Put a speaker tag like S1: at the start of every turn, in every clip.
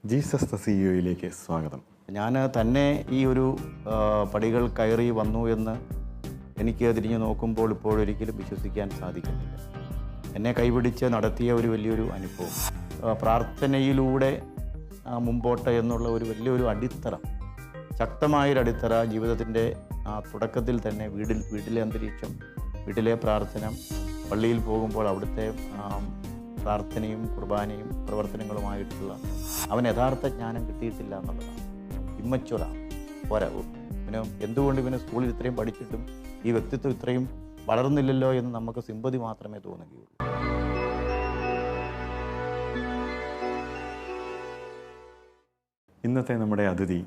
S1: Jesus the സിഇഒയിലേക്ക് സ്വാഗതം.
S2: ഞാൻ തന്നെ ഈ ഒരു പടികൾ കയറി വന്നു എന്ന് എനിക്ക് തിരിഞ്ഞു നോക്കുമ്പോൾ ഇപ്പോഴൊരിക്കലും വിശ്വസിക്കാൻ സാധിക്കുന്നില്ല. എന്നെ കൈപിടിച്ച് നടത്തിയ ഒരു വലിയൊരു അനുഭവം, പ്രാർത്ഥനയിലൂടെ മുമ്പോട്ട് എന്നുള്ള ഒരു വലിയൊരു അടിത്തറ, ശക്തമായൊരു അടിത്തറ ജീവിതത്തിൻ്റെ തുടക്കത്തിൽ തന്നെ വീട്ടിലെ അന്തരീക്ഷം, വീട്ടിലെ പ്രാർത്ഥന, പള്ളിയിൽ പോകുമ്പോൾ അവിടുത്തെ പ്രാർത്ഥനയും കുർബാനയും പ്രവർത്തനങ്ങളുമായിട്ടുള്ള അവൻ യഥാർത്ഥ ജ്ഞാനം കിട്ടിയിട്ടില്ല എന്നുള്ളതാണ്. ഇമ്മച്ചുറാണ് പോരാ. പിന്നെ എന്തുകൊണ്ട് ഇവന് സ്കൂളിൽ ഇത്രയും പഠിച്ചിട്ടും ഈ വ്യക്തിത്വം ഇത്രയും വളർന്നില്ലല്ലോ എന്ന് നമുക്ക് സിമ്പതി മാത്രമേ തോന്നുകയുള്ളൂ.
S1: ഇന്നത്തെ നമ്മുടെ അതിഥി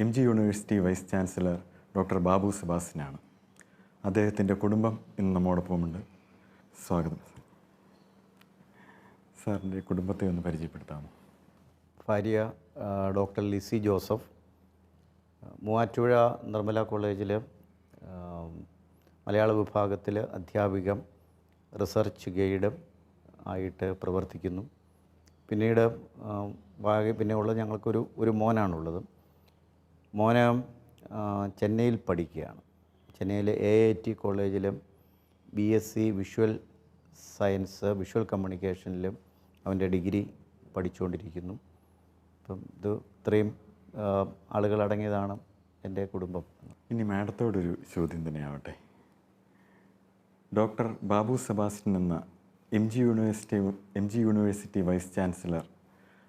S1: MG university vice chancellor doctor Babu സെബാസ്റ്റ്യനാണ്. അദ്ദേഹത്തിൻ്റെ കുടുംബം ഇന്ന് നമ്മോടൊപ്പമുണ്ട്. സ്വാഗതം. സാറിൻ്റെ കുടുംബത്തെ ഒന്ന് പരിചയപ്പെടുത്താമോ?
S2: ഭാര്യ ഡോക്ടർ ലിസി ജോസഫ്, മൂവാറ്റുപുഴ നിർമ്മല കോളേജിൽ മലയാള വിഭാഗത്തിൽ അധ്യാപികം, റിസർച്ച് ഗൈഡ് ആയിട്ട് പ്രവർത്തിക്കുന്നു. പിന്നീട് പിന്നെ ഉള്ളത് ഞങ്ങൾക്കൊരു മോനാണുള്ളത്. മോന് ചെന്നൈയിൽ പഠിക്കുകയാണ്. ചെന്നൈയിലെ AIT കോളേജിലും BSc വിഷ്വൽ സയൻസ്, വിഷ്വൽ കമ്മ്യൂണിക്കേഷനിലും അവൻ്റെ ഡിഗ്രി പഠിച്ചുകൊണ്ടിരിക്കുന്നു. അപ്പം ഇത് ഇത്രയും ആളുകളടങ്ങിയതാണ് എൻ്റെ കുടുംബം.
S1: ഇനി മാഡത്തോടൊരു ചോദ്യം തന്നെയാവട്ടെ. ഡോക്ടർ ബാബു സെബാസ്റ്റ്യൻ എന്ന MG യൂണിവേഴ്സിറ്റി വൈസ് ചാൻസലർ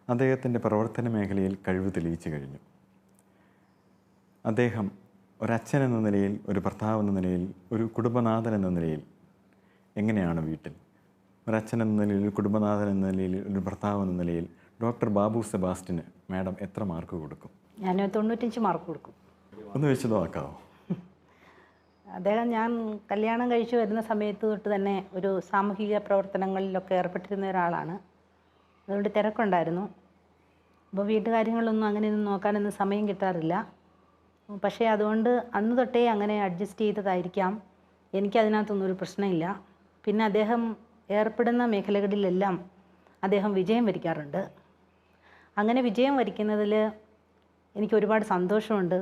S1: അദ്ദേഹത്തിൻ്റെ പ്രവർത്തന മേഖലയിൽ കഴിവ് തെളിയിച്ചു കഴിഞ്ഞു. അദ്ദേഹം ഒരച്ഛൻ എന്ന നിലയിൽ, ഒരു ഭർത്താവ് എന്ന നിലയിൽ, ഒരു കുടുംബനാഥൻ എന്ന നിലയിൽ എങ്ങനെയാണ് വീട്ടിൽ ഒരച്ഛൻ എന്ന നിലയിൽ, ഒരു കുടുംബനാഥൻ എന്ന നിലയിൽ, ഒരു ഭർത്താവ് എന്ന നിലയിൽ ഡോക്ടർ ബാബു സെബാസ്റ്റ്യന് മാഡം എത്ര മാർക്ക് കൊടുക്കും?
S3: ഞാൻ 95 മാർക്ക് കൊടുക്കും.
S1: ഒന്ന് വിശദമാക്കാമോ?
S3: ഞാൻ കല്യാണം കഴിച്ചു വരുന്ന സമയത്ത് തൊട്ട് തന്നെ ഒരു സാമൂഹിക പ്രവർത്തനങ്ങളിലൊക്കെ ഏർപ്പെട്ടിരുന്ന ഒരാളാണ്. അതുകൊണ്ട് തിരക്കുണ്ടായിരുന്നു. അപ്പോൾ വീട്ടുകാര്യങ്ങളൊന്നും അങ്ങനെയൊന്നും നോക്കാനൊന്നും സമയം കിട്ടാറില്ല. പക്ഷേ അതുകൊണ്ട് അന്ന് തൊട്ടേ അങ്ങനെ അഡ്ജസ്റ്റ് ചെയ്തതായിരിക്കാം. എനിക്കതിനകത്തൊന്നും ഒരു പ്രശ്നമില്ല. പിന്നെ അദ്ദേഹം ഏർപ്പെടുന്ന മേഖലകളിലെല്ലാം അദ്ദേഹം വിജയം വരിക്കാറുണ്ട്. അങ്ങനെ വിജയം വരിക്കുന്നതിൽ എനിക്ക് ഒരുപാട് സന്തോഷമുണ്ട്.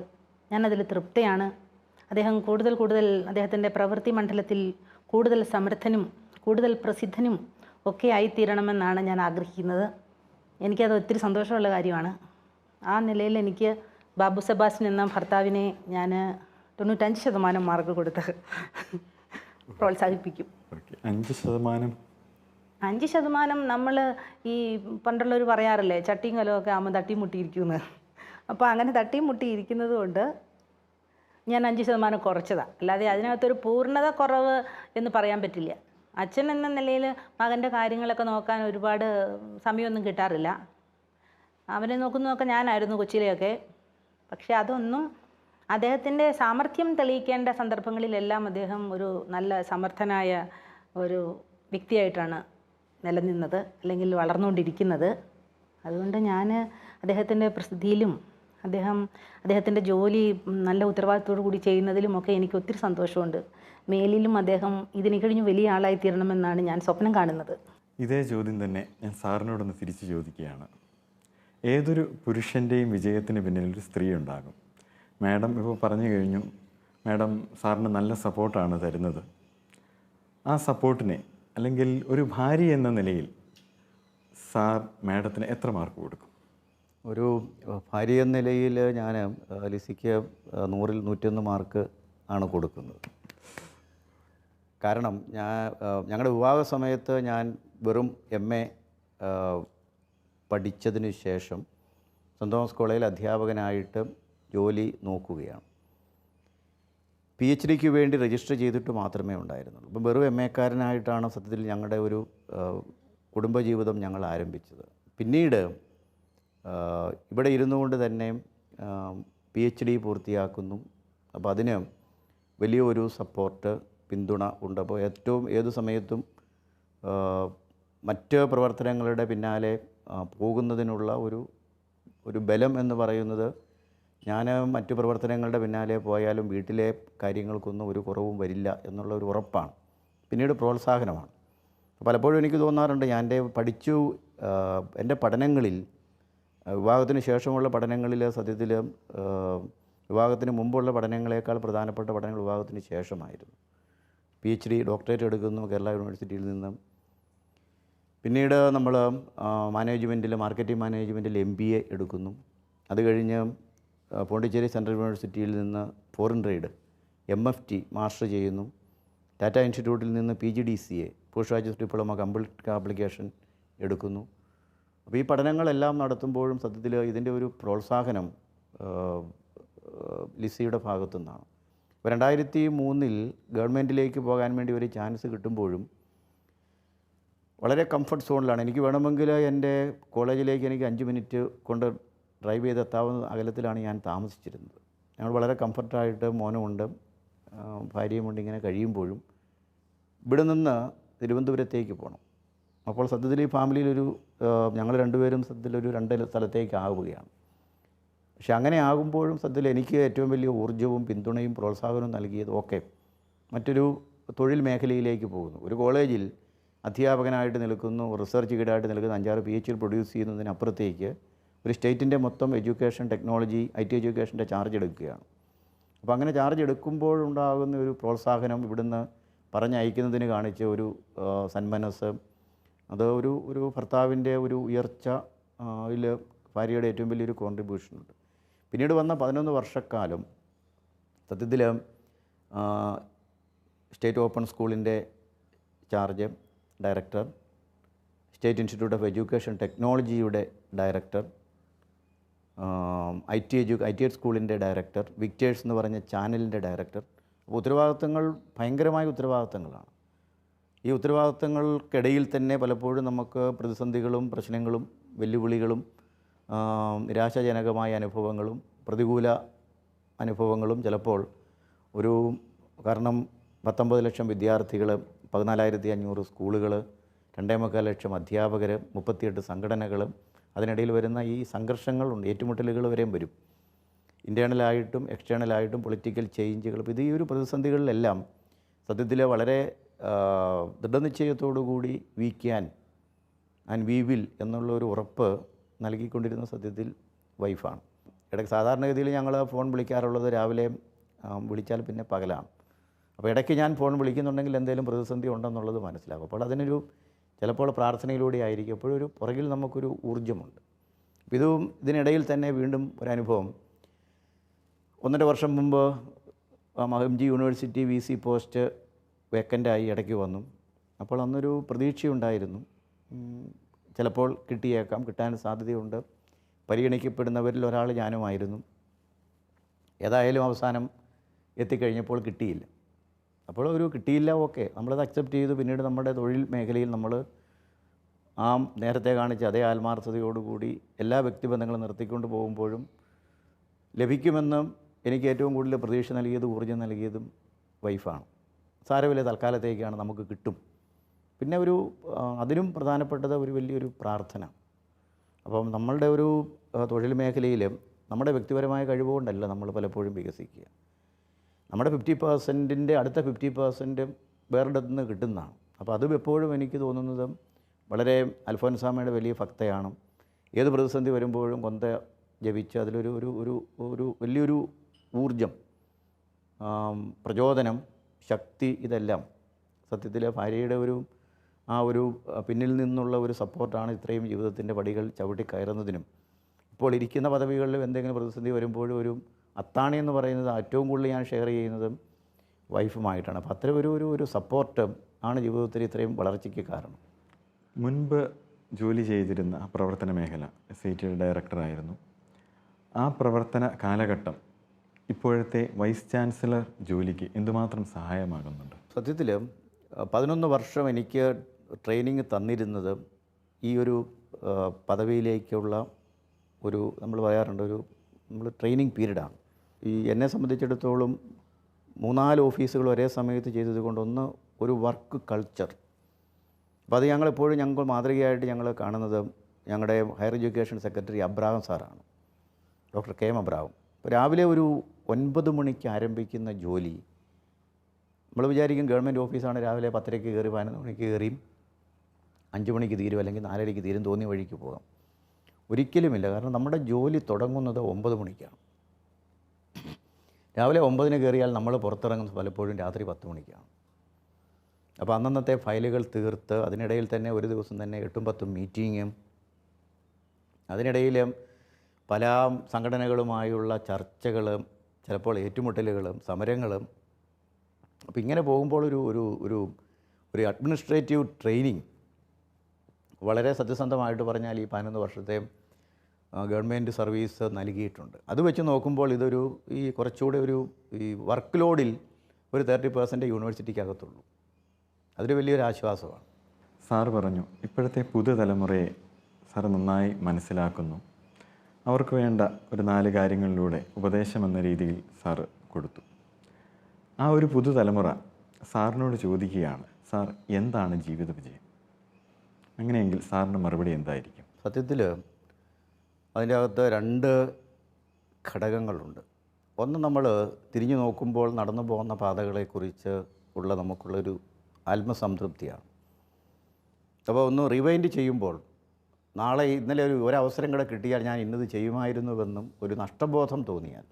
S3: ഞാനതിൽ തൃപ്തയാണ്. അദ്ദേഹം കൂടുതൽ അദ്ദേഹത്തിൻ്റെ പ്രവൃത്തി മണ്ഡലത്തിൽ കൂടുതൽ സമർത്ഥനും കൂടുതൽ പ്രസിദ്ധനും ഒക്കെ ആയിത്തീരണമെന്നാണ് ഞാൻ ആഗ്രഹിക്കുന്നത്. എനിക്കത് ഒത്തിരി സന്തോഷമുള്ള കാര്യമാണ്. ആ നിലയിൽ എനിക്ക് ബാബു സെബാസ്റ്റ്യൻ എന്ന ഭർത്താവിനെ ഞാൻ 95% മാർക്ക് കൊടുത്ത് പ്രോത്സാഹിപ്പിക്കും. 5% നമ്മൾ ഈ പണ്ടുള്ളവർ പറയാറില്ലേ, ചട്ടിയും കലമൊക്കെ ആകുമ്പോൾ തട്ടിമുട്ടിയിരിക്കുമെന്ന്. അപ്പോൾ അങ്ങനെ തട്ടിമുട്ടിയിരിക്കുന്നത് കൊണ്ട് ഞാൻ 5% കുറച്ചതാണ്. അല്ലാതെ അതിനകത്തൊരു പൂർണ്ണത കുറവ് എന്ന് പറയാൻ പറ്റില്ല. അച്ഛൻ എന്ന നിലയിൽ മകൻ്റെ കാര്യങ്ങളൊക്കെ നോക്കാൻ ഒരുപാട് സമയമൊന്നും കിട്ടാറില്ല. അവനെ നോക്കുന്നതൊക്കെ ഞാനായിരുന്നു കൊച്ചിയിലെയൊക്കെ. പക്ഷേ അതൊന്നും അദ്ദേഹത്തിൻ്റെ സാമർഥ്യം തെളിയിക്കേണ്ട സന്ദർഭങ്ങളിലെല്ലാം അദ്ദേഹം ഒരു നല്ല സമർത്ഥനായ ഒരു വ്യക്തിയായിട്ടാണ് നിലനിന്നത്, അല്ലെങ്കിൽ വളർന്നുകൊണ്ടിരിക്കുന്നത്. അതുകൊണ്ട് ഞാൻ അദ്ദേഹത്തിൻ്റെ പ്രസിദ്ധിയിലും അദ്ദേഹത്തിൻ്റെ ജോലി നല്ല ഉത്തരവാദിത്തോടു കൂടി ചെയ്യുന്നതിലുമൊക്കെ എനിക്ക് ഒത്തിരി സന്തോഷമുണ്ട്. മേലിലും അദ്ദേഹം ഇതിന് കഴിഞ്ഞ് വലിയ ആളായി തീരണമെന്നാണ് ഞാൻ സ്വപ്നം കാണുന്നത്.
S1: ഇതേ ചോദ്യം തന്നെ ഞാൻ സാറിനോടൊന്ന് തിരിച്ചു ചോദിക്കുകയാണ്. ഏതൊരു പുരുഷൻ്റെയും വിജയത്തിന് പിന്നിൽ ഒരു സ്ത്രീ ഉണ്ടാകും. മാഡം ഇപ്പോൾ പറഞ്ഞു കഴിഞ്ഞു, മാഡം സാറിന് നല്ല സപ്പോർട്ടാണ് തരുന്നത്. ആ സപ്പോർട്ടിനെ, അല്ലെങ്കിൽ ഒരു ഭാര്യ എന്ന നിലയിൽ സാർ മാഡത്തിന് എത്ര മാർക്ക് കൊടുക്കും?
S2: ഒരു ഭാര്യ എന്ന നിലയിൽ ഞാൻ ലിസിക്ക് 100-ൽ 101 മാർക്ക് ആണ് കൊടുക്കുന്നത്. കാരണം ഞങ്ങളുടെ വിവാഹ സമയത്ത് ഞാൻ വെറും MA പഠിച്ചതിന് ശേഷം സെൻറ് തോമസ് കോളേജിൽ അധ്യാപകനായിട്ട് ജോലി നോക്കുകയാണ്. PhDക്ക് വേണ്ടി രജിസ്റ്റർ ചെയ്തിട്ട് മാത്രമേ ഉണ്ടായിരുന്നുള്ളൂ. അപ്പം വെറും MAക്കാരനായിട്ടാണ് സത്യത്തിൽ ഞങ്ങളുടെ ഒരു കുടുംബജീവിതം ഞങ്ങൾ ആരംഭിച്ചത്. പിന്നീട് ഇവിടെ ഇരുന്നു കൊണ്ട് തന്നെ PhD പൂർത്തിയാക്കുന്നു. അപ്പോൾ അതിന് വലിയൊരു സപ്പോർട്ട്, പിന്തുണ ഉണ്ട്. അപ്പോൾ ഏതു സമയത്തും മറ്റ് പ്രവർത്തനങ്ങളുടെ പിന്നാലെ പോകുന്നതിനുള്ള ഒരു ബലം എന്ന് പറയുന്നത്, ഞാൻ മറ്റു പ്രവർത്തനങ്ങളുടെ പിന്നാലെ പോയാലും വീട്ടിലെ കാര്യങ്ങൾക്കൊന്നും ഒരു കുറവും വരില്ല എന്നുള്ള ഒരു ഉറപ്പാണ്. പിന്നീട് പ്രോത്സാഹനമാണ്. പലപ്പോഴും എനിക്ക് തോന്നാറുണ്ട്, എൻ്റെ പഠനങ്ങളിൽ വിവാഹത്തിന് ശേഷമുള്ള പഠനങ്ങളിൽ സത്യത്തിൽ വിവാഹത്തിന് മുമ്പുള്ള പഠനങ്ങളെക്കാൾ പ്രധാനപ്പെട്ട പഠനങ്ങൾ വിവാഹത്തിന് ശേഷമായിരുന്നു. PhD ഡോക്ടറേറ്റ് എടുക്കുന്നു കേരള യൂണിവേഴ്സിറ്റിയിൽ നിന്ന്. പിന്നീട് നമ്മൾ മാർക്കറ്റിംഗ് മാനേജ്മെൻറ്റിൽ MBA എടുക്കുന്നു. അത് കഴിഞ്ഞ് പോണ്ടിച്ചേരി സെൻട്രൽ യൂണിവേഴ്സിറ്റിയിൽ നിന്ന് ഫോറിൻ ട്രേഡ് MFT മാസ്റ്റർ ചെയ്യുന്നു. ടാറ്റ ഇൻസ്റ്റിറ്റ്യൂട്ടിൽ നിന്ന് PGDCA post graduate diploma computer application എടുക്കുന്നു. അപ്പോൾ ഈ പഠനങ്ങളെല്ലാം നടത്തുമ്പോഴും സത്യത്തിൽ ഇതിൻ്റെ ഒരു പ്രോത്സാഹനം ലിസിയുടെ ഭാഗത്തു നിന്നാണ്. അപ്പോൾ 2003 ഗവൺമെൻറ്റിലേക്ക് പോകാൻ വേണ്ടി ഒരു ചാൻസ് കിട്ടുമ്പോഴും വളരെ കംഫർട്ട് സോണിലാണ്. എനിക്ക് വേണമെങ്കിൽ എൻ്റെ കോളേജിലേക്ക് എനിക്ക് 5 മിനിറ്റ് കൊണ്ട് ഡ്രൈവ് ചെയ്തെത്താവുന്ന അകലത്തിലാണ് ഞാൻ താമസിച്ചിരുന്നത്. ഞങ്ങൾ വളരെ കംഫർട്ടായിട്ട് മോനുമുണ്ട്, ഭാര്യയുമുണ്ട്, ഇങ്ങനെ കഴിയുമ്പോഴും ഇവിടെ നിന്ന് തിരുവനന്തപുരത്തേക്ക് പോകണം. അപ്പോൾ സത്യത്തിൽ ഈ ഫാമിലിയിലൊരു ഞങ്ങൾ രണ്ടുപേരും സത്യത്തിലൊരു 2 സ്ഥലത്തേക്ക് ആവുകയാണ്. പക്ഷെ അങ്ങനെ ആകുമ്പോഴും സത്യത്തിൽ എനിക്ക് ഏറ്റവും വലിയ ഊർജ്ജവും പിന്തുണയും പ്രോത്സാഹനവും നൽകിയത് മറ്റൊരു തൊഴിൽ മേഖലയിലേക്ക് പോകുന്നു. ഒരു കോളേജിൽ അധ്യാപകനായിട്ട് നിൽക്കുന്നു, റിസർച്ച് ഗൈഡായിട്ട് നിൽക്കുന്ന 5-6 PhD പ്രൊഡ്യൂസ് ചെയ്യുന്നതിനപ്പുറത്തേക്ക് ഒരു സ്റ്റേറ്റിൻ്റെ മൊത്തം എഡ്യൂക്കേഷൻ ടെക്നോളജി IT എഡ്യൂക്കേഷൻ്റെ ചാർജ് എടുക്കുകയാണ്. അപ്പോൾ അങ്ങനെ ചാർജ് എടുക്കുമ്പോഴുണ്ടാകുന്ന ഒരു പ്രോത്സാഹനം, ഇവിടുന്ന് പറഞ്ഞയക്കുന്നതിന് കാണിച്ച ഒരു സന്മനസ്, അത് ഒരു ഭർത്താവിൻ്റെ ഒരു ഉയർച്ച ഇതിൽ ഭാര്യയുടെ ഏറ്റവും വലിയൊരു കോൺട്രിബ്യൂഷനുണ്ട്. പിന്നീട് വന്ന 11 വർഷക്കാലം സത്യത്തിൽ സ്റ്റേറ്റ് ഓപ്പൺ സ്കൂളിൻ്റെ charge director, state institute of education ടെക്നോളജിയുടെ ഡയറക്ടർ, IT സ്കൂളിൻ്റെ ഡയറക്ടർ, വിക്ടേഴ്സ് എന്ന് പറഞ്ഞ ചാനലിൻ്റെ ഡയറക്ടർ. അപ്പോൾ ഉത്തരവാദിത്തങ്ങൾ ഭയങ്കരമായ ഉത്തരവാദിത്തങ്ങളാണ്. ഈ ഉത്തരവാദിത്തങ്ങൾക്കിടയിൽ തന്നെ പലപ്പോഴും നമുക്ക് പ്രതിസന്ധികളും പ്രശ്നങ്ങളും വെല്ലുവിളികളും നിരാശാജനകമായ അനുഭവങ്ങളും പ്രതികൂല അനുഭവങ്ങളും ചിലപ്പോൾ കാരണം 19 ലക്ഷം വിദ്യാർത്ഥികൾ, 14,500 സ്കൂളുകൾ, 2.25 ലക്ഷം അധ്യാപകർ, 38 സംഘടനകൾ, അതിനിടയിൽ വരുന്ന ഈ സംഘർഷങ്ങളുണ്ട്, ഏറ്റുമുട്ടലുകൾ വരെയും വരും. ഇൻറ്റേർണലായിട്ടും എക്സ്റ്റേണലായിട്ടും പൊളിറ്റിക്കൽ ചേഞ്ചുകൾ. ഇത് ഈ ഒരു പ്രതിസന്ധികളിലെല്ലാം സത്യത്തിൽ വളരെ ദൃഢനിശ്ചയത്തോടു കൂടി we can and we will എന്നുള്ളൊരു ഉറപ്പ് നൽകിക്കൊണ്ടിരുന്ന സത്യത്തിൽ വൈഫാണ്. ഇടയ്ക്ക് സാധാരണഗതിയിൽ ഞങ്ങൾ ഫോൺ വിളിക്കാറുള്ളത് രാവിലെ വിളിച്ചാൽ പിന്നെ പകലാണ്. അപ്പോൾ ഇടയ്ക്ക് ഞാൻ ഫോൺ വിളിക്കുന്നുണ്ടെങ്കിൽ എന്തെങ്കിലും പ്രതിസന്ധി ഉണ്ടെന്നുള്ളത് മനസ്സിലാകും. അപ്പോൾ ചിലപ്പോൾ പ്രാർത്ഥനയിലൂടെ ആയിരിക്കും. എപ്പോഴൊരു പുറകിൽ നമുക്കൊരു ഊർജ്ജമുണ്ട്. ഇതിനിടയിൽ തന്നെ വീണ്ടും ഒരനുഭവം. 1.5 വർഷം മുമ്പ് MG യൂണിവേഴ്സിറ്റി VC പോസ്റ്റ് വേക്കൻ്റായി ഇടയ്ക്ക് വന്നു. അപ്പോൾ അന്നൊരു പ്രതീക്ഷയുണ്ടായിരുന്നു, ചിലപ്പോൾ കിട്ടിയേക്കാം, കിട്ടാൻ സാധ്യതയുണ്ട്. പരിഗണിക്കപ്പെടുന്നവരിൽ ഒരാൾ ഞാനുമായിരുന്നു. ഏതായാലും അവസാനം എത്തിക്കഴിഞ്ഞപ്പോൾ കിട്ടിയില്ല. അപ്പോൾ കിട്ടിയില്ല, നമ്മളത് അക്സെപ്റ്റ് ചെയ്തു. പിന്നീട് നമ്മുടെ തൊഴിൽ മേഖലയിൽ നമ്മൾ നേരത്തെ കാണിച്ച അതേ ആത്മാർത്ഥതയോടുകൂടി എല്ലാ വ്യക്തിബന്ധങ്ങളും നിർത്തിക്കൊണ്ട് പോകുമ്പോഴും ലഭിക്കുമെന്നും എനിക്ക് ഏറ്റവും കൂടുതൽ പ്രതീക്ഷ നൽകിയതും ഊർജ്ജം നൽകിയതും വൈഫാണ്. സാരമില്ല, തൽക്കാലത്തേക്കാണ്, നമുക്ക് കിട്ടും. പിന്നെ അതിനും പ്രധാനപ്പെട്ടത് വലിയൊരു പ്രാർത്ഥന. അപ്പം നമ്മളുടെ തൊഴിൽ മേഖലയിൽ നമ്മുടെ വ്യക്തിപരമായ കഴിവുകൊണ്ടല്ല നമ്മൾ പലപ്പോഴും വികസിക്കുക. നമ്മുടെ 50%ൻ്റെ അടുത്ത 50% വേറെടുത്ത് നിന്ന് കിട്ടുന്നതാണ്. അപ്പോൾ അതും എപ്പോഴും എനിക്ക് തോന്നുന്നത് വളരെ അൽഫോൻസാമയുടെ വലിയ ഭക്തയാണ്. ഏത് പ്രതിസന്ധി വരുമ്പോഴും കൊന്ത ജപിച്ച് അതിലൊരു വലിയൊരു ഊർജം, പ്രചോദനം, ശക്തി, ഇതെല്ലാം സത്യത്തിൽ ഭാര്യയുടെ പിന്നിൽ നിന്നുള്ള ഒരു സപ്പോർട്ടാണ് ഇത്രയും ജീവിതത്തിൻ്റെ പടികൾ ചവിട്ടി കയറുന്നതിനും ഇപ്പോൾ ഇരിക്കുന്ന പദവികളിലും എന്തെങ്കിലും പ്രതിസന്ധി വരുമ്പോഴും അത്താണി എന്ന് പറയുന്നത് ഏറ്റവും കൂടുതൽ ഞാൻ ഷെയർ ചെയ്യുന്നതും വൈഫുമായിട്ടാണ്. അപ്പോൾ അത്തരം ഒരു സപ്പോർട്ട് ആണ് ജീവിതത്തിൽ ഇത്രയും വളർച്ചയ്ക്ക് കാരണം.
S1: മുൻപ് ജോലി ചെയ്തിരുന്ന പ്രവർത്തന മേഖല SIT ഡയറക്ടറായിരുന്നു. ആ പ്രവർത്തന കാലഘട്ടം ഇപ്പോഴത്തെ വൈസ് ചാൻസലർ ജോലിക്ക് എന്തുമാത്രം സഹായമാകുന്നുണ്ട്?
S2: സത്യത്തിൽ 11 വർഷം എനിക്ക് ട്രെയിനിങ് തന്നിരുന്നത് ഈ പദവിയിലേക്കുള്ള നമ്മൾ പറയാറുണ്ട് നമ്മൾ ട്രെയിനിങ് പീരീഡാണ്. എന്നെ സംബന്ധിച്ചിടത്തോളം 3-4 ഓഫീസുകൾ ഒരേ സമയത്ത് ചെയ്തതുകൊണ്ട് ഒരു വർക്ക് കൾച്ചർ. അപ്പോൾ അത് ഞങ്ങൾ മാതൃകയായിട്ട് ഞങ്ങൾ കാണുന്നത് ഞങ്ങളുടെ ഹയർ എഡ്യൂക്കേഷൻ സെക്രട്ടറി അബ്രാഹം സാറാണ്, ഡോക്ടർ KM അബ്രാഹം. അപ്പോൾ രാവിലെ 9 മണിക്ക് ആരംഭിക്കുന്ന ജോലി, നമ്മൾ വിചാരിക്കും ഗവൺമെൻറ് ഓഫീസാണ്, രാവിലെ 10:00-ക്ക് കയറി 11 മണിക്ക് കയറിയും 5 മണിക്ക് തീരും, അല്ലെങ്കിൽ 4:30-ക്ക് തീരും, തോന്നിയ വഴിക്ക് പോകാം. ഒരിക്കലുമില്ല. കാരണം നമ്മുടെ ജോലി തുടങ്ങുന്നത് 9 മണിക്കാണ്. രാവിലെ 9-ന് കയറിയാൽ നമ്മൾ പുറത്തിറങ്ങുന്നത് പലപ്പോഴും രാത്രി 10 മണിക്കാണ്. അപ്പോൾ അന്നന്നത്തെ ഫയലുകൾ തീർത്ത് അതിനിടയിൽ തന്നെ ഒരു ദിവസം തന്നെ 8-10 മീറ്റിങ്ങും, അതിനിടയിൽ പല സംഘടനകളുമായുള്ള ചർച്ചകളും, ചിലപ്പോൾ ഏറ്റുമുട്ടലുകളും, സമരങ്ങളും. അപ്പോൾ ഇങ്ങനെ പോകുമ്പോൾ ഒരു ഒരു ഒരു ഒരു അഡ്മിനിസ്ട്രേറ്റീവ് ട്രെയിനിങ് വളരെ സത്യസന്ധമായിട്ട് പറഞ്ഞാൽ ഈ 11 വർഷത്തെ ഗവൺമെൻറ് സർവീസ് നൽകിയിട്ടുണ്ട്. അത് വെച്ച് നോക്കുമ്പോൾ ഇതൊരു ഈ കുറച്ചുകൂടെ ഈ വർക്ക് ലോഡിൽ ഒരു 30% യൂണിവേഴ്സിറ്റിക്കകത്തുള്ളൂ. അതൊരു വലിയൊരു ആശ്വാസമാണ്.
S1: സാറ് പറഞ്ഞു ഇപ്പോഴത്തെ പുതുതലമുറയെ സാറ് നന്നായി മനസ്സിലാക്കുന്നു, അവർക്ക് വേണ്ട ഒരു 4 കാര്യങ്ങളിലൂടെ ഉപദേശം എന്ന രീതിയിൽ സാറ് കൊടുത്തു. ആ ഒരു പുതുതലമുറ സാറിനോട് ചോദിക്കുകയാണ്, സാർ എന്താണ് ജീവിത വിജയം? അങ്ങനെയെങ്കിൽ സാറിൻ്റെ മറുപടി എന്തായിരിക്കും?
S2: സത്യത്തിൽ അതിൻ്റെ അകത്ത് 2 ഘടകങ്ങളുണ്ട്. ഒന്ന്, നമ്മൾ തിരിഞ്ഞു നോക്കുമ്പോൾ നടന്നു പോകുന്ന പാതകളെക്കുറിച്ച് നമുക്കുള്ളൊരു ആത്മസംതൃപ്തിയാണ്. അപ്പോൾ ഒന്ന് റിവൈൻഡ് ചെയ്യുമ്പോൾ നാളെ ഇന്നലെ ഒരവസരം കൂടെ കിട്ടിയാൽ ഞാൻ ഇന്നത് ചെയ്യുമായിരുന്നുവെന്നും ഒരു നഷ്ടബോധം തോന്നിയാൽ,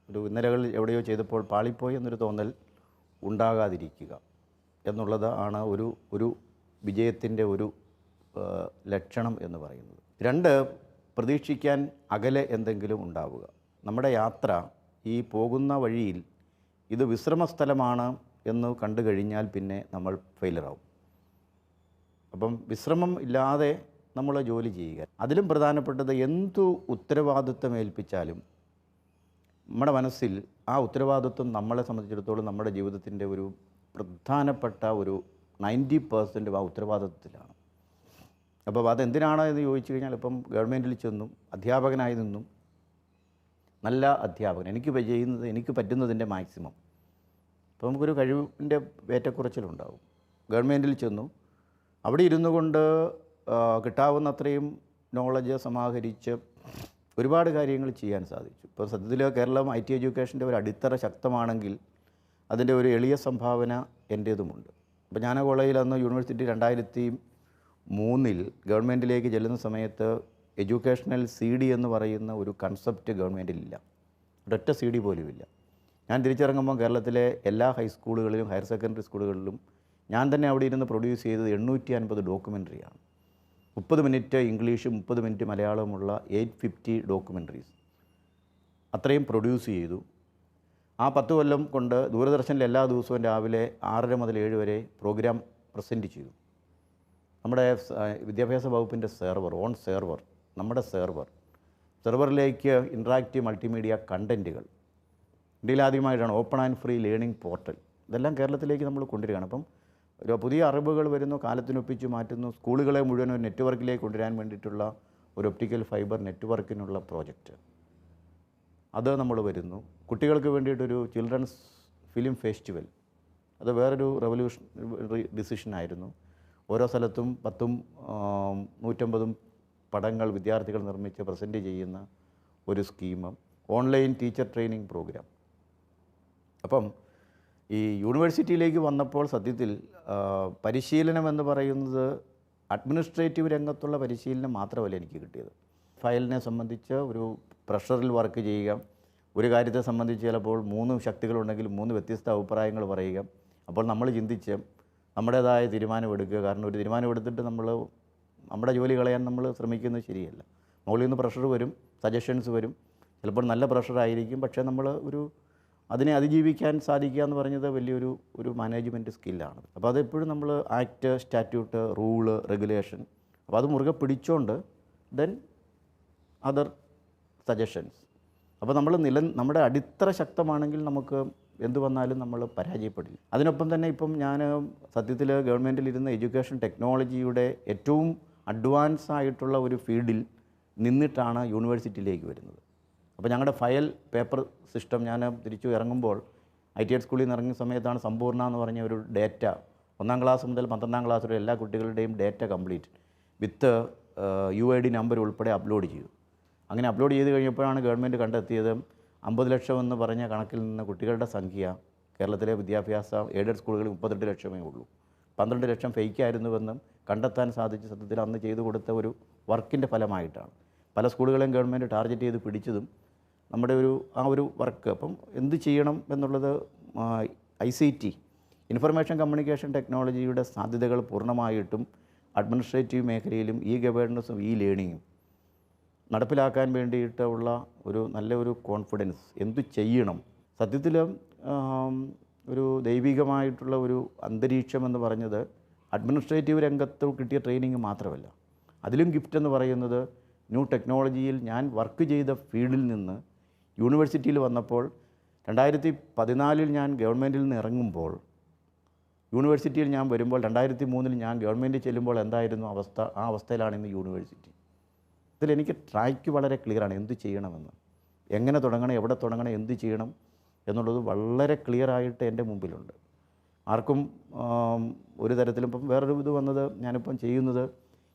S2: ഇന്നലകൾ എവിടെയോ ചെയ്തപ്പോൾ പാളിപ്പോയി എന്നൊരു തോന്നൽ ഉണ്ടാകാതിരിക്കുക എന്നുള്ളത് ആണ് ഒരു വിജയത്തിൻ്റെ ഒരു ലക്ഷണം എന്ന് പറയുന്നത്. 2, പ്രതീക്ഷിക്കാൻ അകലെ എന്തെങ്കിലും ഉണ്ടാവുക. നമ്മുടെ യാത്ര ഈ പോകുന്ന വഴിയിൽ ഇത് വിശ്രമ സ്ഥലമാണ് എന്ന് കണ്ടു കഴിഞ്ഞാൽ പിന്നെ നമ്മൾ ഫെയിലറാവും. അപ്പം വിശ്രമം ഇല്ലാതെ നമ്മൾ ജോലി ചെയ്യുക. അതിലും പ്രധാനപ്പെട്ടത് എന്തു ഉത്തരവാദിത്വം ഏൽപ്പിച്ചാലും നമ്മുടെ മനസ്സിൽ ആ ഉത്തരവാദിത്വം നമ്മളെ സംബന്ധിച്ചിടത്തോളം നമ്മുടെ ജീവിതത്തിൻ്റെ ഒരു പ്രധാനപ്പെട്ട 90% ആ ഉത്തരവാദിത്വത്തിലാണ്. അപ്പോൾ അതെന്തിനാണ് എന്ന് ചോദിച്ചു കഴിഞ്ഞാൽ, ഇപ്പം ഗവൺമെൻറ്റിൽ ചെന്നും അധ്യാപകനായി നിന്നും നല്ല അധ്യാപകൻ എനിക്ക് പറ്റുന്നതിൻ്റെ മാക്സിമം. അപ്പോൾ നമുക്കൊരു കഴിവിൻ്റെ ഏറ്റക്കുറച്ചിലുണ്ടാവും. ഗവൺമെൻറ്റിൽ ചെന്നു അവിടെ ഇരുന്നു കൊണ്ട് കിട്ടാവുന്നത്രയും നോളജ് സമാഹരിച്ച് ഒരുപാട് കാര്യങ്ങൾ ചെയ്യാൻ സാധിച്ചു. ഇപ്പോൾ സത്യത്തിൽ കേരളം IT എഡ്യൂക്കേഷൻ്റെ ഒരു അടിത്തറ ശക്തമാണെങ്കിൽ അതിൻ്റെ ഒരു എളിയ സംഭാവന എൻ്റേതുമുണ്ട്. അപ്പോൾ ഞാൻ കോളേജിൽ അന്ന് യൂണിവേഴ്സിറ്റി 2003 ഗവൺമെൻറ്റിലേക്ക് ചെല്ലുന്ന സമയത്ത് എഡ്യൂക്കേഷണൽ CD എന്ന് പറയുന്ന ഒരു കൺസെപ്റ്റ് ഗവൺമെൻറ്റിലില്ല. ഒരൊറ്റ CD പോലുമില്ല. ഞാൻ തിരിച്ചിറങ്ങുമ്പോൾ കേരളത്തിലെ എല്ലാ ഹൈസ്കൂളുകളിലും ഹയർ സെക്കൻഡറി സ്കൂളുകളിലും ഞാൻ തന്നെ അവിടെ ഇരുന്ന് പ്രൊഡ്യൂസ് ചെയ്തത് 850 ഡോക്യുമെൻ്ററിയാണ്. 30 മിനിറ്റ് ഇംഗ്ലീഷും 30 മിനിറ്റ് മലയാളവുമുള്ള 850 ഡോക്യുമെൻ്ററീസ് അത്രയും പ്രൊഡ്യൂസ് ചെയ്തു. ആ 10 കൊല്ലം കൊണ്ട് ദൂരദർശനിൽ എല്ലാ ദിവസവും രാവിലെ 6:30 മുതൽ 7 വരെ പ്രോഗ്രാം പ്രസൻറ്റ് ചെയ്തു. നമ്മുടെ വിദ്യാഭ്യാസ വകുപ്പിൻ്റെ നമ്മുടെ സെർവറിലേക്ക് ഇൻട്രാക്റ്റീവ് മൾട്ടിമീഡിയ കണ്ടൻറ്റുകൾ ഇന്ത്യയിൽ ആദ്യമായിട്ടാണ് open and free learning portal. ഇതെല്ലാം കേരളത്തിലേക്ക് നമ്മൾ കൊണ്ടുവരികയാണ്. അപ്പം ഒരു പുതിയ അറിവുകൾ വരുന്നു, കാലത്തിനൊപ്പിച്ച് മാറ്റുന്നു. സ്കൂളുകളെ മുഴുവൻ ഒരു നെറ്റ്വർക്കിലേക്ക് കൊണ്ടുവരാൻ വേണ്ടിയിട്ടുള്ള ഒരു ഒപ്റ്റിക്കൽ ഫൈബർ നെറ്റ്വർക്കിനുള്ള പ്രോജക്റ്റ് അത് നമ്മൾ വരുന്നു. കുട്ടികൾക്ക് വേണ്ടിയിട്ടൊരു ചിൽഡ്രൻസ് ഫിലിം ഫെസ്റ്റിവൽ, അത് വേറൊരു റെവല്യൂഷണറി ഡിസിഷനായിരുന്നു. ഓരോ സ്ഥലത്തും 10ഉം 150ഉം പടങ്ങൾ വിദ്യാർത്ഥികൾ നിർമ്മിച്ച് പ്രസൻറ്റ് ചെയ്യുന്ന ഒരു scheme, online teacher training programme. അപ്പം ഈ യൂണിവേഴ്സിറ്റിയിലേക്ക് വന്നപ്പോൾ സത്യത്തിൽ പരിശീലനം എന്ന് പറയുന്നത് അഡ്മിനിസ്ട്രേറ്റീവ് രംഗത്തുള്ള പരിശീലനം മാത്രമല്ല എനിക്ക് കിട്ടിയത്. ഫയലിനെ സംബന്ധിച്ച് ഒരു പ്രഷറിൽ വർക്ക് ചെയ്യുക, ഒരു കാര്യത്തെ സംബന്ധിച്ച് ചിലപ്പോൾ 3 ശക്തികളുണ്ടെങ്കിൽ 3 വ്യത്യസ്ത അഭിപ്രായങ്ങൾ പറയുക. അപ്പോൾ നമ്മൾ ചിന്തിച്ച് നമ്മുടേതായ തീരുമാനമെടുക്കുക. കാരണം ഒരു തീരുമാനമെടുത്തിട്ട് നമ്മുടെ ജോലി കളയാൻ നമ്മൾ ശ്രമിക്കുന്നത് ശരിയല്ല. മുകളിൽ നിന്ന് പ്രഷർ വരും, സജഷൻസ് വരും, ചിലപ്പോൾ നല്ല പ്രഷറായിരിക്കും. പക്ഷേ നമ്മൾ അതിനെ അതിജീവിക്കാൻ സാധിക്കുക എന്ന് പറഞ്ഞത് വലിയൊരു മാനേജ്മെൻറ്റ് സ്കില്ലാണ്. അപ്പോൾ അതെപ്പോഴും നമ്മൾ ആക്ട്, സ്റ്റാറ്റ്യൂട്ട്, റൂള്, റെഗുലേഷൻ, അപ്പോൾ അത് മുറുകെ പിടിച്ചുകൊണ്ട് ദെൻ അതർ സജഷൻസ്. അപ്പോൾ നമ്മുടെ അടിത്തറ ശക്തമാണെങ്കിൽ നമുക്ക് എന്തു വന്നാലും നമ്മൾ പരാജയപ്പെടില്ല. അതിനൊപ്പം തന്നെ ഇപ്പം ഞാൻ സത്യത്തിൽ ഗവൺമെൻറ്റിലിരുന്ന എഡ്യൂക്കേഷൻ ടെക്നോളജിയുടെ ഏറ്റവും അഡ്വാൻസ് ആയിട്ടുള്ള ഒരു ഫീൽഡിൽ നിന്നിട്ടാണ് യൂണിവേഴ്സിറ്റിയിലേക്ക് വരുന്നത്. അപ്പോൾ ഞങ്ങളുടെ ഫയൽ പേപ്പർ സിസ്റ്റം ഞാൻ തിരിച്ചു ഇറങ്ങുമ്പോൾ ITI സ്കൂളിൽ നിന്ന് ഇറങ്ങിയ സമയത്താണ് സമ്പൂർണ്ണ എന്ന് പറഞ്ഞ ഒരു ഡേറ്റ 1ാം ക്ലാസ് മുതൽ 12ാം ക്ലാസ് വരെ എല്ലാ കുട്ടികളുടെയും ഡേറ്റ കംപ്ലീറ്റ് വിത്ത് UID നമ്പർ ഉൾപ്പെടെ അപ്ലോഡ് ചെയ്തു. അങ്ങനെ അപ്ലോഡ് ചെയ്ത് കഴിഞ്ഞപ്പോഴാണ് ഗവൺമെൻറ് കണ്ടെത്തിയത് 50 ലക്ഷം എന്ന് പറഞ്ഞ കണക്കിൽ നിന്ന് കുട്ടികളുടെ സംഖ്യ കേരളത്തിലെ വിദ്യാഭ്യാസ എയ്ഡഡ് സ്കൂളുകളിൽ 38 ലക്ഷമേ ഉള്ളൂ. 12 ലക്ഷം ഫേക്കായിരുന്നുവെന്നും കണ്ടെത്താൻ സാധിച്ച സത്യത്തിൽ അന്ന് ചെയ്തു കൊടുത്ത ഒരു വർക്കിൻ്റെ ഫലമായിട്ടാണ്. പല സ്കൂളുകളെയും ഗവൺമെൻറ് ടാർഗറ്റ് ചെയ്ത് പിടിച്ചതും നമ്മുടെ ആ ഒരു വർക്ക്. അപ്പം എന്ത് ചെയ്യണം എന്നുള്ളത് ICT ഇൻഫർമേഷൻ കമ്മ്യൂണിക്കേഷൻ ടെക്നോളജിയുടെ സാധ്യതകൾ പൂർണ്ണമായിട്ടും അഡ്മിനിസ്ട്രേറ്റീവ് മേഖലയിലും ഗവേണൻസും ലേണിങ്ങും നടപ്പിലാക്കാൻ വേണ്ടിയിട്ടുള്ള നല്ലൊരു കോൺഫിഡൻസ്. എന്തു ചെയ്യണം, സത്യത്തിൽ ഒരു ദൈവികമായിട്ടുള്ള ഒരു അന്തരീക്ഷം എന്ന് പറഞ്ഞത് അഡ്മിനിസ്ട്രേറ്റീവ് രംഗത്ത് കിട്ടിയ ട്രെയിനിങ് മാത്രമല്ല, അതിലും ഗിഫ്റ്റ് എന്ന് പറയുന്നത് ന്യൂ ടെക്നോളജിയിൽ ഞാൻ വർക്ക് ചെയ്ത ഫീൽഡിൽ നിന്ന് യൂണിവേഴ്സിറ്റിയിൽ വന്നപ്പോൾ 2014 ഞാൻ ഗവൺമെൻറ്റിൽ നിന്ന് ഇറങ്ങുമ്പോൾ യൂണിവേഴ്സിറ്റിയിൽ ഞാൻ വരുമ്പോൾ 2003 ഞാൻ ഗവൺമെൻറ് ചെല്ലുമ്പോൾ എന്തായിരുന്നു അവസ്ഥ, ആ അവസ്ഥയിലാണ് ഇന്ന് യൂണിവേഴ്സിറ്റി. ഇതിലെനിക്ക് ട്രാക്ക് വളരെ ക്ലിയറാണ്, എന്ത് ചെയ്യണമെന്ന്, എങ്ങനെ തുടങ്ങണം, എവിടെ തുടങ്ങണം, എന്ത് ചെയ്യണം എന്നുള്ളത് വളരെ ക്ലിയറായിട്ട് എൻ്റെ മുമ്പിലുണ്ട്. ആർക്കും ഒരു തരത്തിലും ഇപ്പം വേറൊരു ഇത് വന്നത്, ഞാനിപ്പം ചെയ്യുന്നത്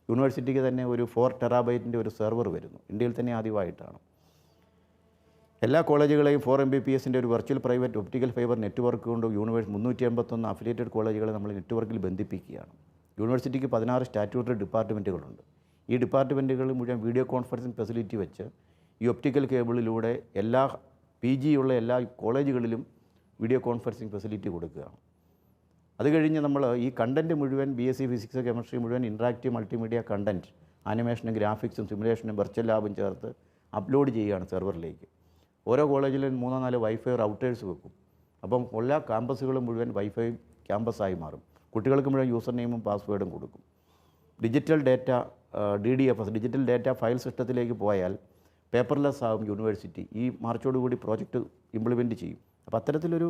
S2: യൂണിവേഴ്സിറ്റിക്ക് തന്നെ ഒരു 4 ടെറാബൈറ്റിൻ്റെ ഒരു സെർവർ വരുന്നു, ഇന്ത്യയിൽ തന്നെ ആദ്യമായിട്ടാണ്. എല്ലാ കോളേജുകളെയും 4 Mbps ഒരു virtual private optical fibre network കൊണ്ട് 381 അഫിലിയേറ്റഡ് കോളേജുകളെ നമ്മൾ നെറ്റ്വർക്കിൽ ബന്ധിപ്പിക്കുകയാണ്. യൂണിവേഴ്സിറ്റിക്ക് 16 സ്റ്റാറ്റ്യൂട്ടറി ഡിപ്പാർട്ട്മെൻറ്റുകളുണ്ട്. ഈ ഡിപ്പാർട്ട്മെൻറ്റുകൾ മുഴുവൻ വീഡിയോ കോൺഫറൻസിങ് ഫെസിലിറ്റി വെച്ച് ഈ ഒപ്റ്റിക്കൽ കേബിളിലൂടെ എല്ലാ PG ഉള്ള എല്ലാ കോളേജുകളിലും വീഡിയോ കോൺഫറൻസിങ് ഫെസിലിറ്റി കൊടുക്കുകയാണ്. അത് കഴിഞ്ഞ് നമ്മൾ ഈ കണ്ടൻറ്റ് മുഴുവൻ BSc ഫിസിക്സ് കെമിസ്ട്രി മുഴുവൻ ഇൻട്രാക്റ്റീവ് മൾട്ടിമീഡിയ കണ്ടൻറ്റ്, ആനിമേഷനും ഗ്രാഫിക്സും സിമുലേഷനും വെർച്വൽ ലാബും ചേർത്ത് അപ്ലോഡ് ചെയ്യുകയാണ് സെർവറിലേക്ക്. ഓരോ കോളേജിലും 3-4 വൈഫൈ റൗട്ടേഴ്സ് വെക്കും. അപ്പം എല്ലാ ക്യാമ്പസുകളും മുഴുവൻ വൈഫൈ ക്യാമ്പസായി മാറും. കുട്ടികൾക്ക് മുഴുവൻ യൂസർ നെയിമും പാസ്വേഡും കൊടുക്കും. Digital data DDFS digital data file സിസ്റ്റത്തിലേക്ക് പോയാൽ പേപ്പർലെസ് ആകും യൂണിവേഴ്സിറ്റി. ഈ മാർച്ചോടുകൂടി പ്രോജക്റ്റ് ഇംപ്ലിമെൻറ്റ് ചെയ്യും. അപ്പോൾ അത്തരത്തിലൊരു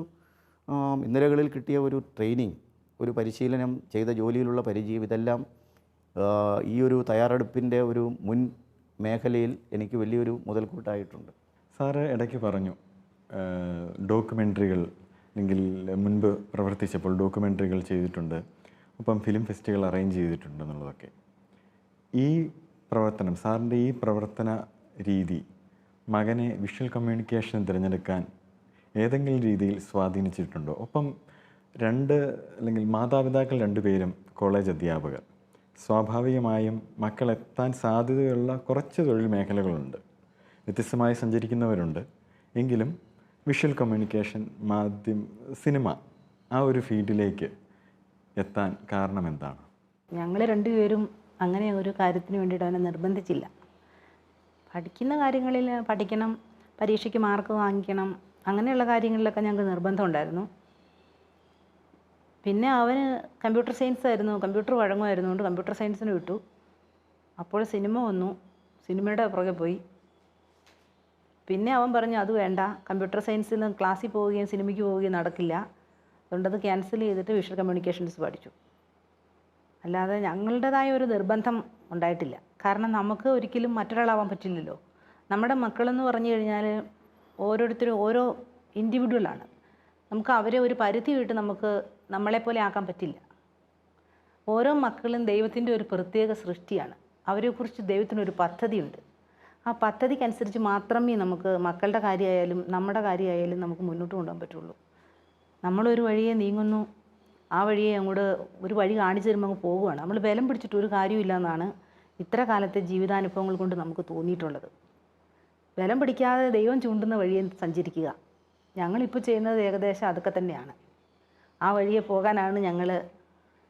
S2: ഇന്നലകളിൽ കിട്ടിയ ഒരു ട്രെയിനിങ്, ഒരു പരിശീലനം, ചെയ്ത ജോലിയിലുള്ള പരിചയം, ഇതെല്ലാം ഈ ഒരു തയ്യാറെടുപ്പിൻ്റെ ഒരു മുൻ മേഖലയിൽ എനിക്ക് വലിയൊരു മുതൽക്കൂട്ടായിട്ടുണ്ട്.
S1: സാറ് ഇടയ്ക്ക് പറഞ്ഞു ഡോക്യുമെൻ്ററികൾ, അല്ലെങ്കിൽ മുൻപ് പ്രവർത്തിച്ചപ്പോൾ ഡോക്യുമെൻ്ററികൾ ചെയ്തിട്ടുണ്ട്, ഒപ്പം ഫിലിം ഫെസ്റ്റിവൽ അറേഞ്ച് ചെയ്തിട്ടുണ്ട് എന്നുള്ളതൊക്കെ. ഈ പ്രവർത്തനം, സാറിൻ്റെ ഈ പ്രവർത്തന രീതി മകനെ വിഷ്വൽ കമ്മ്യൂണിക്കേഷൻ തിരഞ്ഞെടുക്കാൻ ഏതെങ്കിലും രീതിയിൽ സ്വാധീനിച്ചിട്ടുണ്ടോ? ഒപ്പം അല്ലെങ്കിൽ മാതാപിതാക്കൾ 2 പേരും കോളേജ് അധ്യാപകർ. സ്വാഭാവികമായും മക്കളെത്താൻ സാധ്യതയുള്ള കുറച്ച് തൊഴിൽ മേഖലകളുണ്ട്, വ്യത്യസ്തമായി സഞ്ചരിക്കുന്നവരുണ്ട്. എങ്കിലും വിഷ്വൽ കമ്മ്യൂണിക്കേഷൻ, സിനിമ, ആ ഒരു ഫീൽഡിലേക്ക് എത്താൻ കാരണം എന്താണ്?
S3: ഞങ്ങൾ 2 പേരും അങ്ങനെ ഒരു കാര്യത്തിന് വേണ്ടിയിട്ട് അവനെ നിർബന്ധിച്ചില്ല. പഠിക്കുന്ന കാര്യങ്ങളിൽ പഠിക്കണം, പരീക്ഷയ്ക്ക് മാർക്ക് വാങ്ങിക്കണം, അങ്ങനെയുള്ള കാര്യങ്ങളിലൊക്കെ ഞങ്ങൾക്ക് നിർബന്ധമുണ്ടായിരുന്നു. പിന്നെ അവന് കമ്പ്യൂട്ടർ സയൻസ് ആയിരുന്നു, കമ്പ്യൂട്ടർ വഴങ്ങുമായിരുന്നു, കൊണ്ട് കമ്പ്യൂട്ടർ സയൻസിന് വിട്ടു. അപ്പോൾ സിനിമ വന്നു, സിനിമയുടെ പുറകെ പോയി. പിന്നെ അവൻ പറഞ്ഞു അത് വേണ്ട, കമ്പ്യൂട്ടർ സയൻസിൽ ക്ലാസ്സിൽ പോവുകയും സിനിമയ്ക്ക് പോവുകയും നടക്കില്ല, അതുകൊണ്ടത് ക്യാൻസൽ ചെയ്തിട്ട് വിഷ്വൽ കമ്മ്യൂണിക്കേഷൻസ് പഠിച്ചു. അല്ലാതെ ഞങ്ങളുടേതായ ഒരു നിർബന്ധം ഉണ്ടായിട്ടില്ല. കാരണം നമുക്ക് ഒരിക്കലും മറ്റൊരാളാവാൻ പറ്റില്ലല്ലോ. നമ്മുടെ മക്കളെന്ന് പറഞ്ഞു കഴിഞ്ഞാൽ ഓരോരുത്തരും ഓരോ ഇൻഡിവിജ്വലാണ്. നമുക്ക് അവരെ ഒരു പരിധി വിട്ട് നമുക്ക് നമ്മളെപ്പോലെ ആക്കാൻ പറ്റില്ല. ഓരോ മക്കളും ദൈവത്തിൻ്റെ ഒരു പ്രത്യേക സൃഷ്ടിയാണ്. അവരെക്കുറിച്ച് ദൈവത്തിനൊരു പദ്ധതിയുണ്ട്. ആ പദ്ധതിക്കനുസരിച്ച് മാത്രമേ നമുക്ക് മക്കളുടെ കാര്യമായാലും നമ്മുടെ കാര്യമായാലും നമുക്ക് മുന്നോട്ട് കൊണ്ടുപോകാൻ പറ്റുള്ളൂ. നമ്മളൊരു വഴിയെ നീങ്ങുന്നു, ആ വഴിയെ അങ്ങോട്ട് ഒരു വഴി കാണിച്ചു തരുമ്പോൾ അങ്ങ് പോവുകയാണ്. നമ്മൾ ബലം പിടിച്ചിട്ട് ഒരു കാര്യമില്ല എന്നാണ് ഇത്ര കാലത്തെ ജീവിതാനുഭവങ്ങൾ കൊണ്ട് നമുക്ക് തോന്നിയിട്ടുള്ളത്. ബലം പിടിക്കാതെ ദൈവം ചൂണ്ടുന്ന വഴിയെ സഞ്ചരിക്കുക. ഞങ്ങളിപ്പോൾ ചെയ്യുന്നത് ഏകദേശം അതൊക്കെ തന്നെയാണ്. ആ വഴിയെ പോകാനാണ് ഞങ്ങൾ